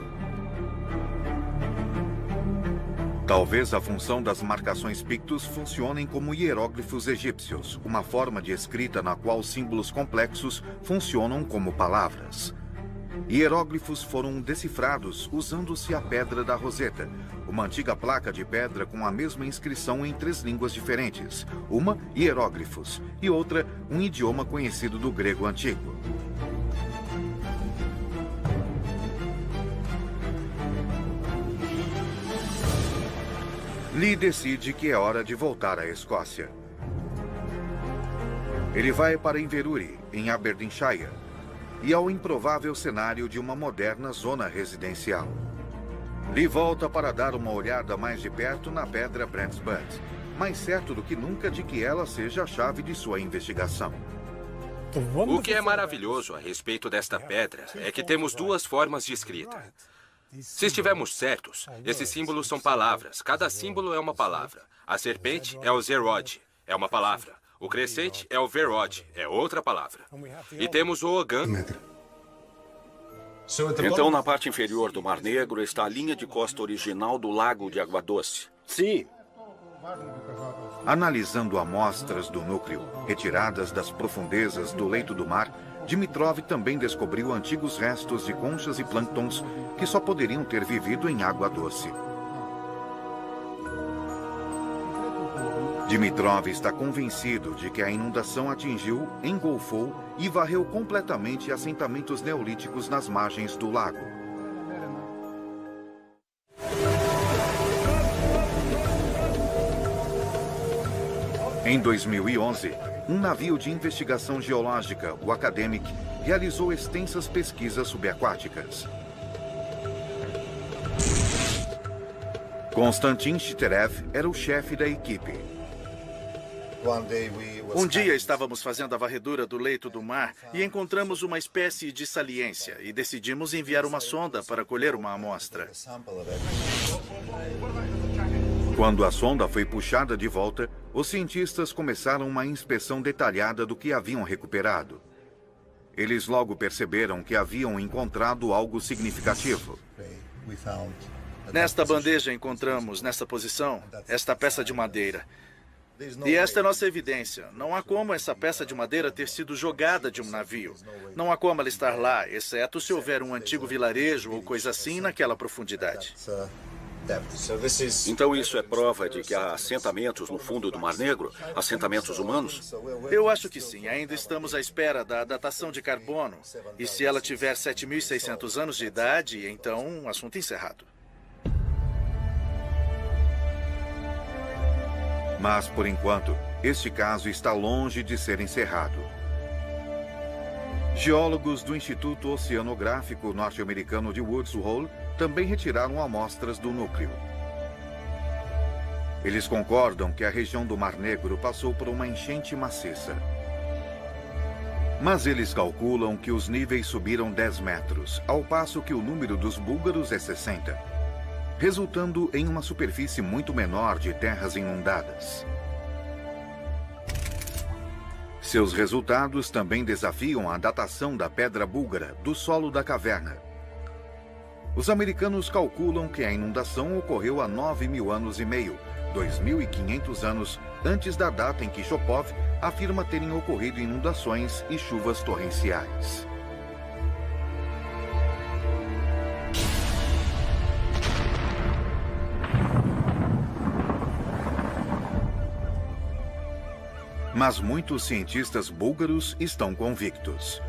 Talvez a função das marcações pictos funcionem como hieróglifos egípcios, uma forma de escrita na qual símbolos complexos funcionam como palavras. Hieróglifos foram decifrados usando-se a pedra da Roseta, uma antiga placa de pedra com a mesma inscrição em 3 línguas diferentes, uma hieróglifos e outra um idioma conhecido do grego antigo. Lee decide que é hora de voltar à Escócia. Ele vai para Inverurie, em Aberdeenshire, e ao improvável cenário de uma moderna zona residencial. Lee volta para dar uma olhada mais de perto na pedra Brent's Butt, mais certo do que nunca de que ela seja a chave de sua investigação.
O que é maravilhoso a respeito desta pedra é que temos 2 formas de escrita. Se estivermos certos, esses símbolos são palavras. Cada símbolo é uma palavra. A serpente é o Zerod, é uma palavra. O crescente é o Verod, é outra palavra. E temos o Ogan.
Então, na parte inferior do Mar Negro está a linha de costa original do Lago de Água Doce.
Sim.
Analisando amostras do núcleo, retiradas das profundezas do leito do mar, Dimitrov também descobriu antigos restos de conchas e plânctons que só poderiam ter vivido em água doce. Dimitrov está convencido de que a inundação atingiu, engolfou e varreu completamente assentamentos neolíticos nas margens do lago. Em 2011, um navio de investigação geológica, o Academic, realizou extensas pesquisas subaquáticas. Konstantin Shiterev era o chefe da equipe.
Um dia estávamos fazendo a varredura do leito do mar e encontramos uma espécie de saliência e decidimos enviar uma sonda para colher uma amostra.
Quando a sonda foi puxada de volta, os cientistas começaram uma inspeção detalhada do que haviam recuperado. Eles logo perceberam que haviam encontrado algo significativo.
Nesta bandeja encontramos, nessa posição, esta peça de madeira. E esta é nossa evidência. Não há como essa peça de madeira ter sido jogada de um navio. Não há como ela estar lá, exceto se houver um antigo vilarejo ou coisa assim naquela profundidade.
Então isso é prova de que há assentamentos no fundo do Mar Negro? Assentamentos humanos?
Eu acho que sim. Ainda estamos à espera da datação de carbono. E se ela tiver 7.600 anos de idade, então assunto encerrado.
Mas, por enquanto, este caso está longe de ser encerrado. Geólogos do Instituto Oceanográfico norte-americano de Woods Hole também retiraram amostras do núcleo. Eles concordam que a região do Mar Negro passou por uma enchente maciça. Mas eles calculam que os níveis subiram 10 metros, ao passo que o número dos búlgaros é 60, resultando em uma superfície muito menor de terras inundadas. Seus resultados também desafiam a datação da pedra búlgara do solo da caverna. Os americanos calculam que a inundação ocorreu há 9.000 anos e meio, 2.500 anos antes da data em que Shopov afirma terem ocorrido inundações e chuvas torrenciais. Mas muitos cientistas búlgaros estão convictos.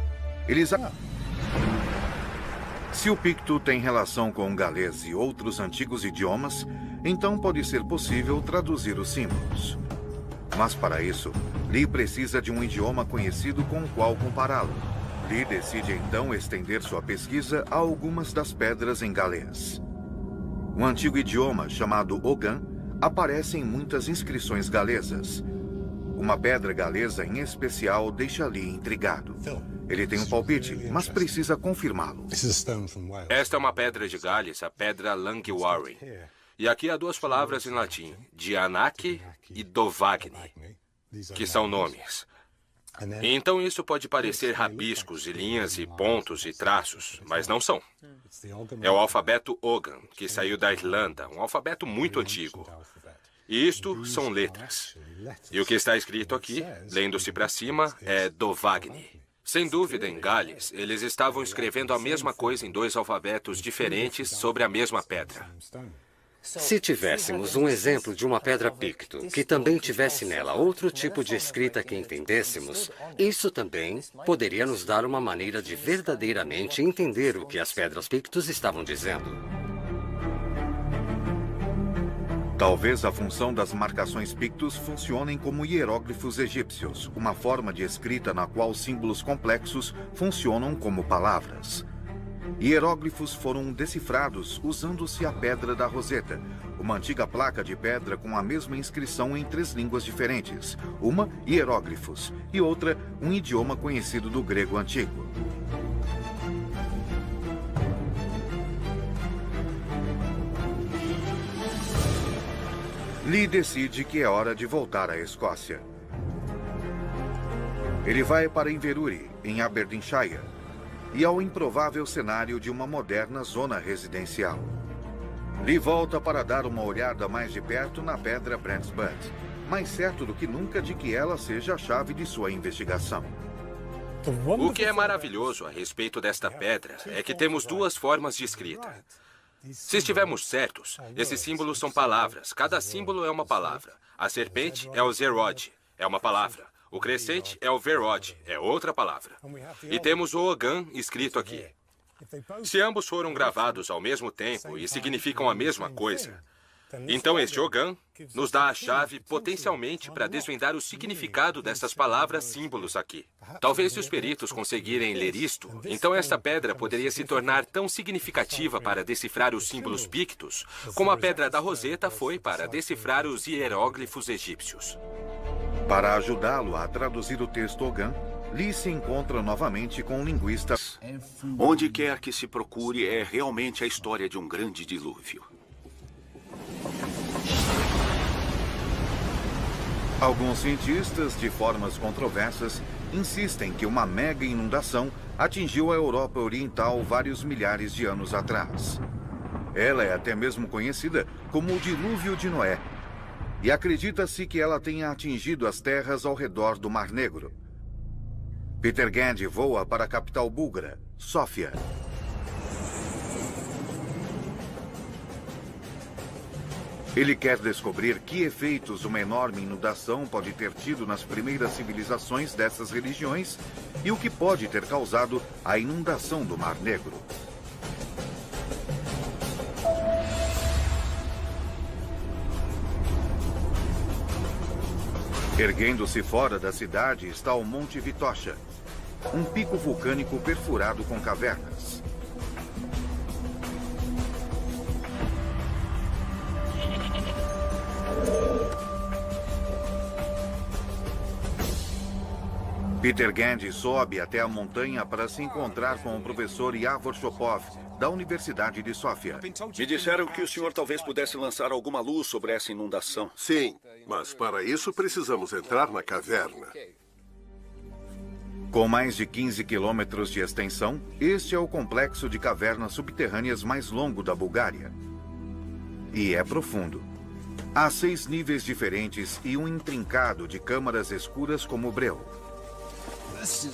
Se o picto tem relação com o galês e outros antigos idiomas, então pode ser possível traduzir os símbolos. Mas para isso, Lee precisa de um idioma conhecido com o qual compará-lo. Lee decide então estender sua pesquisa a algumas das pedras em galês. Um antigo idioma chamado Ogan aparece em muitas inscrições galesas. Uma pedra galesa em especial deixa Lee intrigado. Ele tem um palpite, mas precisa confirmá-lo.
Esta é uma pedra de Gales, a pedra Langiwarren. E aqui há 2 palavras em latim, Dianac e Dovagni, que são nomes. E então isso pode parecer rabiscos e linhas e pontos e traços, mas não são. É o alfabeto Ogham, que saiu da Irlanda, um alfabeto muito antigo. E isto são letras. E o que está escrito aqui, lendo-se para cima, é Dovagni. Sem dúvida, em Gales, eles estavam escrevendo a mesma coisa em dois alfabetos diferentes sobre a mesma pedra.
Se tivéssemos um exemplo de uma pedra picto, que também tivesse nela outro tipo de escrita que entendêssemos, isso também poderia nos dar uma maneira de verdadeiramente entender o que as pedras pictos estavam dizendo.
Talvez a função das marcações pictos funcionem como hieróglifos egípcios, uma forma de escrita na qual símbolos complexos funcionam como palavras. Hieróglifos foram decifrados usando-se a Pedra da Roseta, uma antiga placa de pedra com a mesma inscrição em 3 línguas diferentes, uma hieróglifos e outra um idioma conhecido do grego antigo. Lee decide que é hora de voltar à Escócia. Ele vai para Inverurie, em Aberdeenshire, e ao improvável cenário de uma moderna zona residencial. Lee volta para dar uma olhada mais de perto na pedra Brent's Butt, mais certo do que nunca de que ela seja a chave de sua investigação.
O que é maravilhoso a respeito desta pedra é que temos 2 formas de escrita. Se estivermos certos, esses símbolos são palavras. Cada símbolo é uma palavra. A serpente é o Zerod, é uma palavra. O crescente é o Verod, é outra palavra. E temos o Ogham escrito aqui. Se ambos foram gravados ao mesmo tempo e significam a mesma coisa, então este Ogham nos dá a chave potencialmente para desvendar o significado dessas palavras símbolos aqui. Talvez se os peritos conseguirem ler isto, então esta pedra poderia se tornar tão significativa para decifrar os símbolos pictos, como a Pedra da Roseta foi para decifrar os hieróglifos egípcios.
Para ajudá-lo a traduzir o texto Ogham, Lee se encontra novamente com um linguista.
Onde quer que se procure, é realmente a história de um grande dilúvio.
Alguns cientistas, de formas controversas, insistem que uma mega inundação atingiu a Europa Oriental vários milhares de anos atrás. Ela é até mesmo conhecida como o Dilúvio de Noé, e acredita-se que ela tenha atingido as terras ao redor do Mar Negro. Peter Gandy voa para a capital búlgara, Sófia. Ele quer descobrir que efeitos uma enorme inundação pode ter tido nas primeiras civilizações dessas religiões e o que pode ter causado a inundação do Mar Negro. Erguendo-se fora da cidade está o Monte Vitocha, um pico vulcânico perfurado com cavernas. Peter Gandy sobe até a montanha para se encontrar com o professor Yavor Shopov, da Universidade de Sófia.
Me disseram que o senhor talvez pudesse lançar alguma luz sobre essa inundação.
Sim, mas para isso precisamos entrar na caverna.
Com mais de 15 quilômetros de extensão, este é o complexo de cavernas subterrâneas mais longo da Bulgária. E é profundo. Há 6 níveis diferentes e um intrincado de câmaras escuras como breu.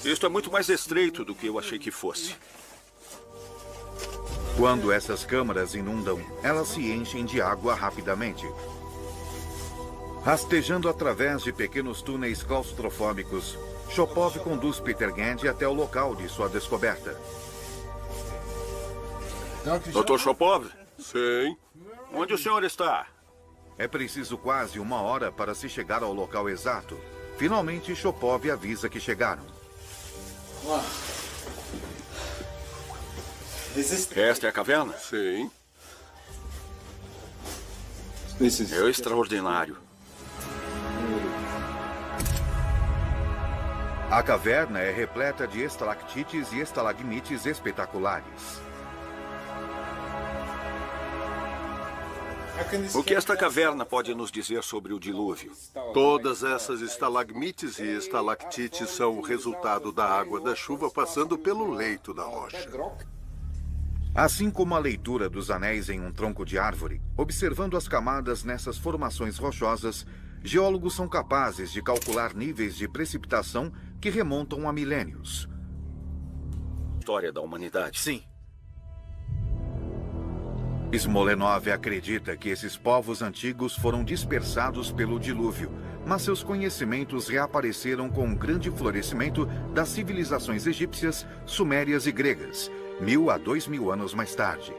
Isto é muito mais estreito do que eu achei que fosse.
Quando essas câmaras inundam, elas se enchem de água rapidamente. Rastejando através de pequenos túneis claustrofóbicos, Shopov conduz Peter Gandy até o local de sua descoberta.
Dr. Shopov?
Sim.
Onde o senhor está?
É preciso quase 1 hora para se chegar ao local exato. Finalmente, Shopov avisa que chegaram.
Esta é a caverna?
Sim.
É extraordinário.
A caverna é repleta de estalactites e estalagmites espetaculares.
O que esta caverna pode nos dizer sobre o dilúvio?
Todas essas estalagmites e estalactites são o resultado da água da chuva passando pelo leito da rocha.
Assim como a leitura dos anéis em um tronco de árvore, observando as camadas nessas formações rochosas, geólogos são capazes de calcular níveis de precipitação que remontam a milênios.
História da humanidade.
Sim.
Smolenov acredita que esses povos antigos foram dispersados pelo dilúvio, mas seus conhecimentos reapareceram com o grande florescimento das civilizações egípcias, sumérias e gregas, 1000 a 2000 anos mais tarde.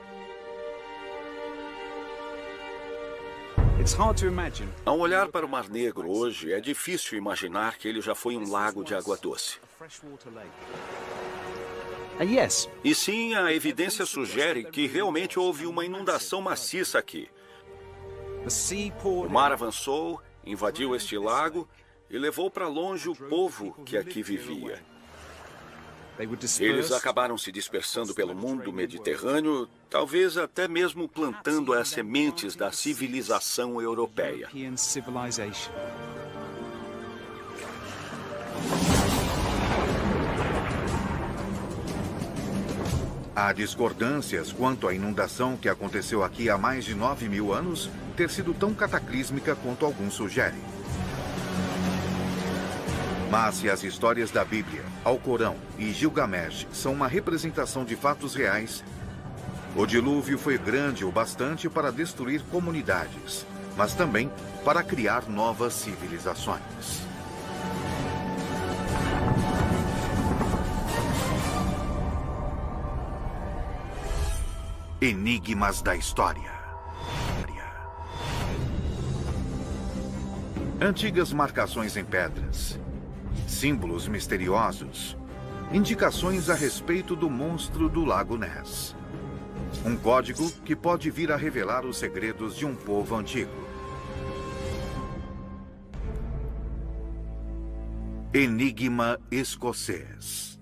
Ao olhar para o Mar Negro hoje, é difícil imaginar que ele já foi um lago de água doce. E sim, a evidência sugere que realmente houve uma inundação maciça aqui. O mar avançou, invadiu este lago e levou para longe o povo que aqui vivia. Eles acabaram se dispersando pelo mundo mediterrâneo, talvez até mesmo plantando as sementes da civilização europeia.
Há discordâncias quanto à inundação que aconteceu aqui há mais de 9.000 anos ter sido tão cataclísmica quanto alguns sugerem. Mas se as histórias da Bíblia, Alcorão e Gilgamesh são uma representação de fatos reais, o dilúvio foi grande o bastante para destruir comunidades, mas também para criar novas civilizações. Enigmas da história. Antigas marcações em pedras, símbolos misteriosos, indicações a respeito do monstro do Lago Ness. Um código que pode vir a revelar os segredos de um povo antigo. Enigma escocês.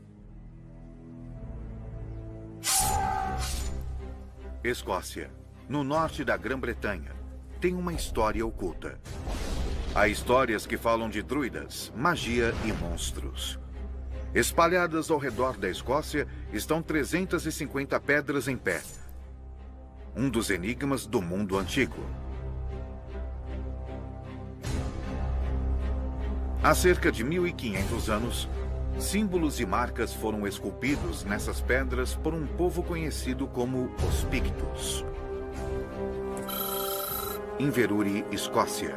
Escócia, no norte da Grã-Bretanha, tem uma história oculta. Há histórias que falam de druidas, magia e monstros. Espalhadas ao redor da Escócia estão 350 pedras em pé. Um dos enigmas do mundo antigo. Há cerca de 1500 anos, símbolos e marcas foram esculpidos nessas pedras por um povo conhecido como os Pictos. Inverurie, Escócia.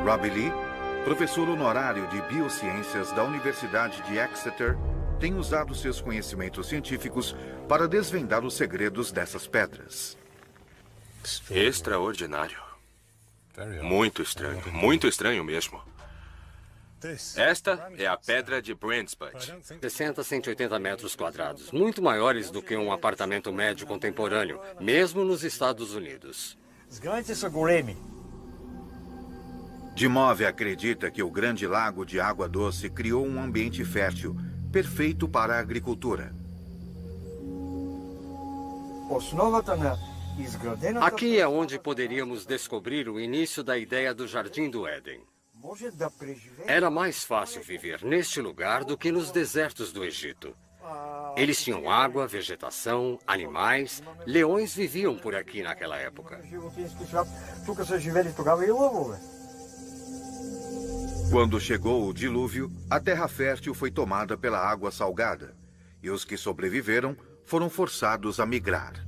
Robbie Lee, professor honorário de Biociências da Universidade de Exeter, tem usado seus conhecimentos científicos para desvendar os segredos dessas pedras.
Extraordinário. Muito estranho mesmo. Esta é a pedra de Brandsput.
60 a 180 metros quadrados, muito maiores do que um apartamento médio contemporâneo, mesmo nos Estados Unidos.
Dimove acredita que o Grande Lago de Água Doce criou um ambiente fértil, perfeito para a agricultura.
Aqui é onde poderíamos descobrir o início da ideia do Jardim do Éden. Era mais fácil viver neste lugar do que nos desertos do Egito. Eles tinham água, vegetação, animais. Leões viviam por aqui naquela época.
Quando chegou o dilúvio, a terra fértil foi tomada pela água salgada, e os que sobreviveram foram forçados a migrar.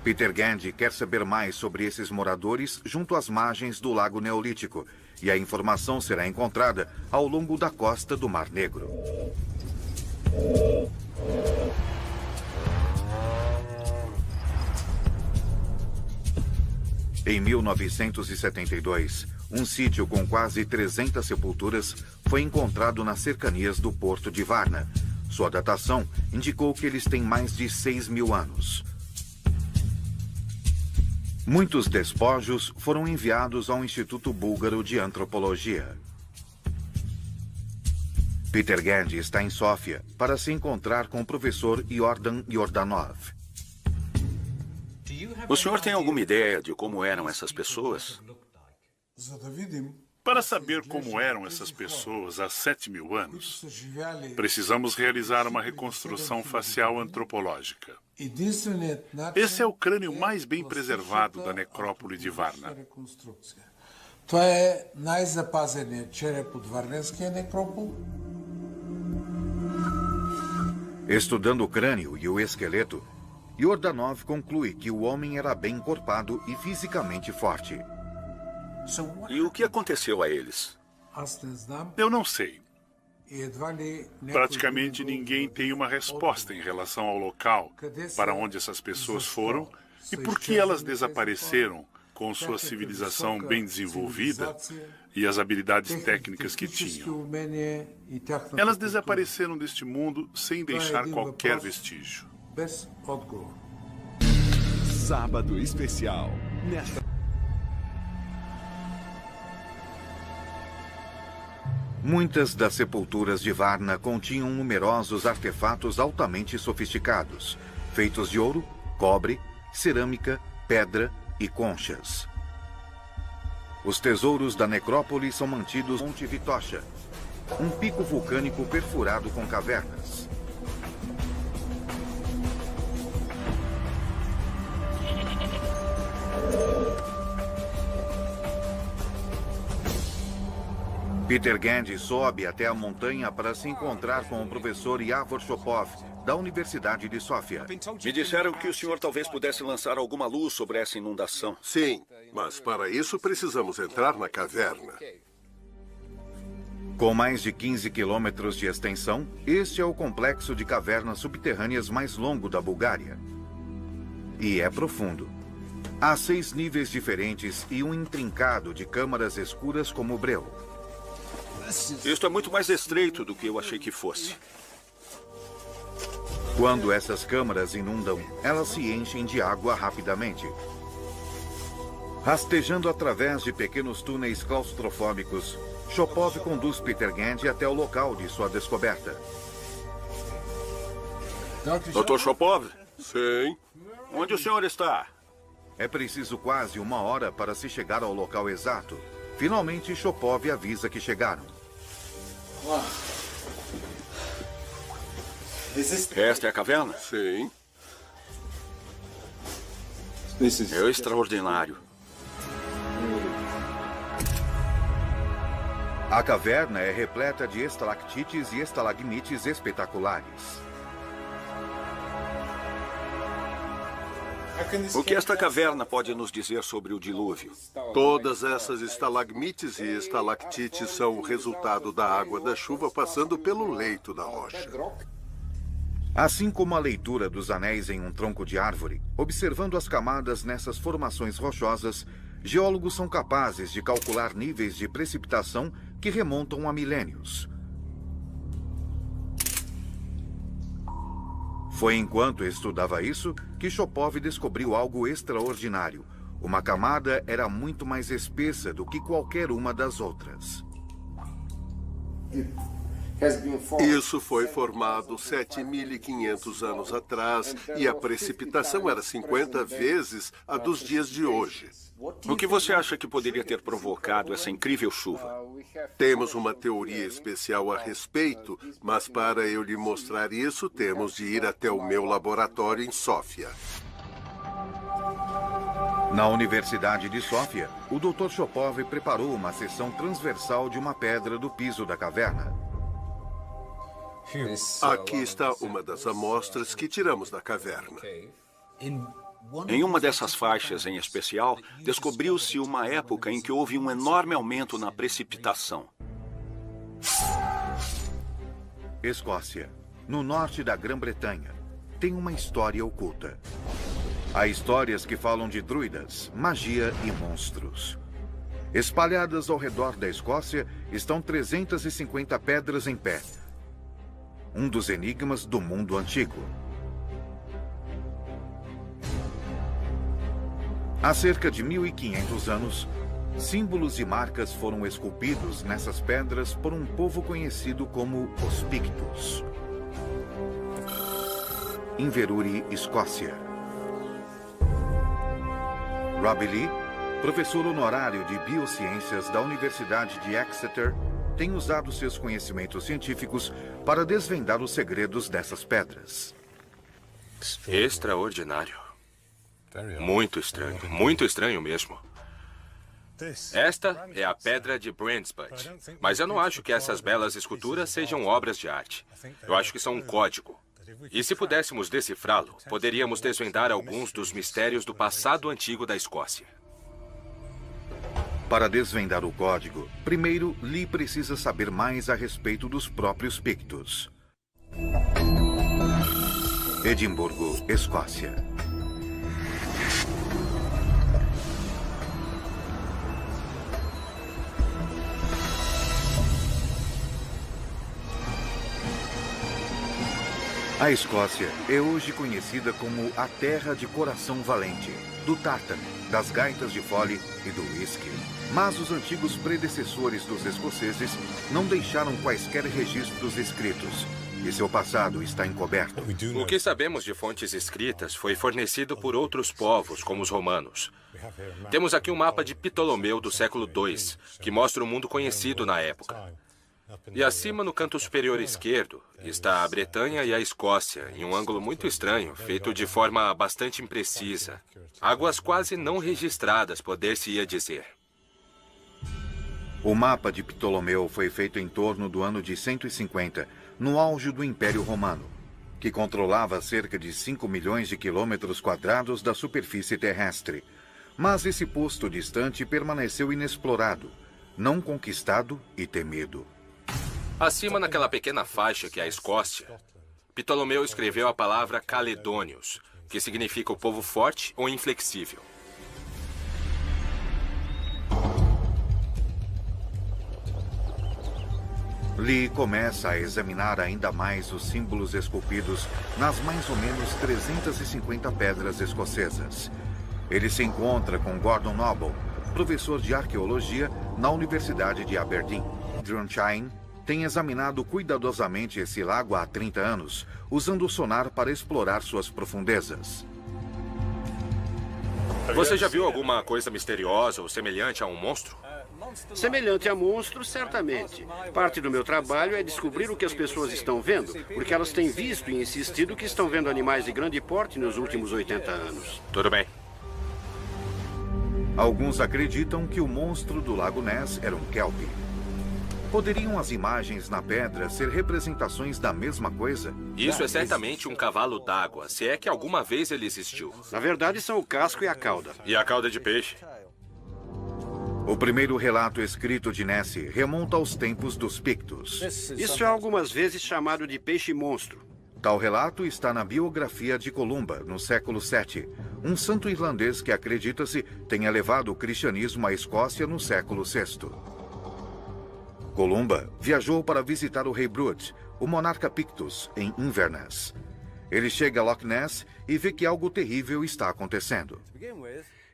Peter Gandy quer saber mais sobre esses moradores junto às margens do Lago Neolítico, e a informação será encontrada ao longo da costa do Mar Negro. Em 1972, um sítio com quase 300 sepulturas foi encontrado nas cercanias do porto de Varna. Sua datação indicou que eles têm mais de 6.000 anos. Muitos despojos foram enviados ao Instituto Búlgaro de Antropologia. Peter Gandy está em Sófia para se encontrar com o professor Yordan Yordanov.
O senhor tem alguma ideia de como eram essas pessoas?
Para saber como eram essas pessoas há 7.000 anos, precisamos realizar uma reconstrução facial antropológica. Esse é o crânio mais bem preservado da necrópole de Varna.
Estudando o crânio e o esqueleto, Yordanov conclui que o homem era bem encorpado e fisicamente forte.
E o que aconteceu a eles?
Eu não sei. Praticamente ninguém tem uma resposta em relação ao local para onde essas pessoas foram e por que elas desapareceram com sua civilização bem desenvolvida e as habilidades técnicas que tinham. Elas desapareceram deste mundo sem deixar qualquer vestígio.
Sábado especial.
Muitas das sepulturas de Varna continham numerosos artefatos altamente sofisticados, feitos de ouro, cobre, cerâmica, pedra e conchas. Os tesouros da necrópole são mantidos no Monte Vitocha, um pico vulcânico perfurado com cavernas. Peter Gandy sobe até a montanha para se encontrar com o professor Yavor Shopov, da Universidade de Sófia.
Me disseram que o senhor talvez pudesse lançar alguma luz sobre essa inundação.
Sim, mas para isso precisamos entrar na caverna.
Com mais de 15 quilômetros de extensão, este é o complexo de cavernas subterrâneas mais longo da Bulgária. E é profundo. Há 6 níveis diferentes e um intrincado de câmaras escuras como breu.
Isto é muito mais estreito do que eu achei que fosse.
Quando essas câmaras inundam, elas se enchem de água rapidamente. Rastejando através de pequenos túneis claustrofóbicos, Shopov conduz Peter Gandy até o local de sua descoberta.
Dr. Shopov?
Sim.
Onde o senhor está?
É preciso quase 1 hora para se chegar ao local exato. Finalmente, Shopov avisa que chegaram.
Esta é a caverna?
Sim.
É extraordinário.
A caverna é repleta de estalactites e estalagmites espetaculares.
O que esta caverna pode nos dizer sobre o dilúvio?
Todas essas estalagmites e estalactites são o resultado da água da chuva passando pelo leito da rocha.
Assim como a leitura dos anéis em um tronco de árvore, observando as camadas nessas formações rochosas, geólogos são capazes de calcular níveis de precipitação que remontam a milênios. Foi enquanto estudava isso que Shopov descobriu algo extraordinário. Uma camada era muito mais espessa do que qualquer uma das outras.
Isso foi formado 7.500 anos atrás e a precipitação era 50 vezes a dos dias de hoje.
O que você acha que poderia ter provocado essa incrível chuva?
Temos uma teoria especial a respeito, mas para eu lhe mostrar isso, temos de ir até o meu laboratório em Sófia.
Na Universidade de Sófia, o Dr. Shopov preparou uma seção transversal de uma pedra do piso da caverna.
Aqui está uma das amostras que tiramos da caverna.
Em uma dessas faixas em especial, descobriu-se uma época em que houve um enorme aumento na precipitação.
Escócia, no norte da Grã-Bretanha, tem uma história oculta. Há histórias que falam de druidas, magia e monstros. Espalhadas ao redor da Escócia estão 350 pedras em pé. Um dos enigmas do mundo antigo. Há cerca de 1.500 anos, Símbolos e marcas foram esculpidos nessas pedras por um povo conhecido como os Pictos. Inverurie, Escócia. Robbie Lee, professor honorário de Biociências da Universidade de Exeter, tem usado seus conhecimentos científicos para desvendar os segredos dessas pedras.
Extraordinário. Muito estranho mesmo. Esta é a Pedra de Brandsbutt, mas eu não acho que essas belas esculturas sejam obras de arte. Eu acho que são um código. E se pudéssemos decifrá-lo, poderíamos desvendar alguns dos mistérios do passado antigo da Escócia.
Para desvendar o código, primeiro Lee precisa saber mais a respeito dos próprios Pictos. Edimburgo, Escócia. A Escócia é hoje conhecida como a terra de coração valente, do tártaro, das gaitas de fole e do whisky. Mas os antigos predecessores dos escoceses não deixaram quaisquer registros escritos, e seu passado está encoberto.
O que sabemos de fontes escritas foi fornecido por outros povos, como os romanos. Temos aqui um mapa de Ptolomeu do século II, que mostra o mundo conhecido na época. E acima, no canto superior esquerdo, está a Bretanha e a Escócia, em um ângulo muito estranho, feito de forma bastante imprecisa. Águas quase não registradas, poder-se-ia dizer.
O mapa de Ptolomeu foi feito em torno do ano de 150, no auge do Império Romano, que controlava cerca de 5 milhões de quilômetros quadrados da superfície terrestre. Mas esse posto distante permaneceu inexplorado, não conquistado e temido.
Acima, naquela pequena faixa que é a Escócia, Ptolomeu escreveu a palavra Caledônios, que significa o povo forte ou inflexível.
Lee começa a examinar ainda mais os símbolos esculpidos nas mais ou menos 350 pedras escocesas. Ele se encontra com Gordon Noble, professor de arqueologia na Universidade de Aberdeen. Drumshine tem examinado cuidadosamente esse lago há 30 anos, usando o sonar para explorar suas profundezas.
Você já viu alguma coisa misteriosa ou semelhante a um monstro?
Semelhante a monstros, certamente. Parte do meu trabalho é descobrir o que as pessoas estão vendo, porque elas têm visto e insistido que estão vendo animais de grande porte nos últimos 80 anos.
Tudo bem.
Alguns acreditam que o monstro do Lago Ness era um kelp. Poderiam as imagens na pedra ser representações da mesma coisa?
Isso é certamente um cavalo d'água, se é que alguma vez ele existiu.
Na verdade, são o casco e a cauda.
E a cauda de peixe?
O primeiro relato escrito de Nessie remonta aos tempos dos Pictos.
Isso é algumas vezes chamado de peixe-monstro.
Tal relato está na biografia de Columba, no século VII, um santo irlandês que acredita-se tenha levado o cristianismo à Escócia no século VI. Columba viajou para visitar o rei Brut, o monarca Pictus, em Inverness. Ele chega a Loch Ness e vê que algo terrível está acontecendo.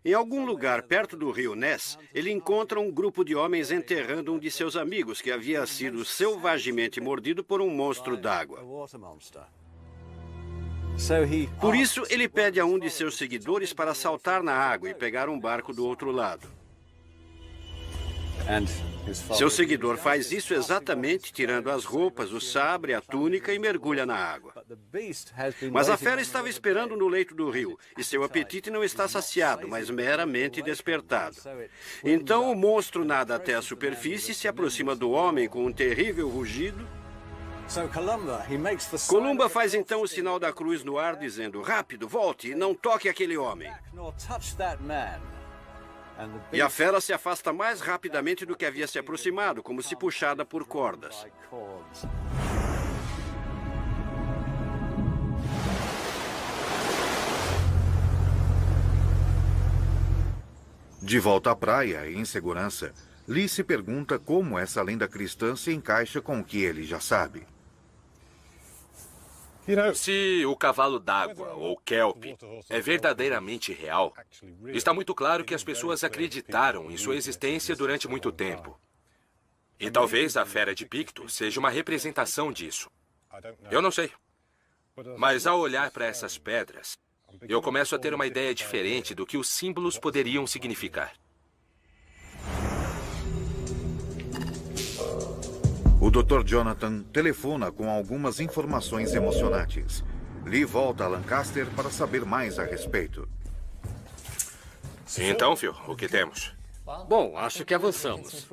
Em algum lugar perto do rio Ness, ele encontra um grupo de homens enterrando um de seus amigos que havia sido selvagemente mordido por um monstro d'água. Por isso, ele pede a um de seus seguidores para saltar na água e pegar um barco do outro lado. Seu seguidor faz isso exatamente tirando as roupas, o sabre, a túnica e mergulha na água. Mas a fera estava esperando no leito do rio, e seu apetite não está saciado, mas meramente despertado. Então o monstro nada até a superfície e se aproxima do homem com um terrível rugido. Columba faz então o sinal da cruz no ar, dizendo: rápido, volte e não toque aquele homem. E a fera se afasta mais rapidamente do que havia se aproximado, como se puxada por cordas.
De volta à praia, em segurança, Lee se pergunta como essa lenda cristã se encaixa com o que ele já sabe.
Se o cavalo d'água, ou kelp, é verdadeiramente real, está muito claro que as pessoas acreditaram em sua existência durante muito tempo. E talvez a fera de Picto seja uma representação disso. Eu não sei. Mas ao olhar para essas pedras, eu começo a ter uma ideia diferente do que os símbolos poderiam significar.
O Dr. Jonathan telefona com algumas informações emocionantes. Lee volta a Lancaster para saber mais a respeito.
Então, Phil, o que temos?
Bom, acho que avançamos.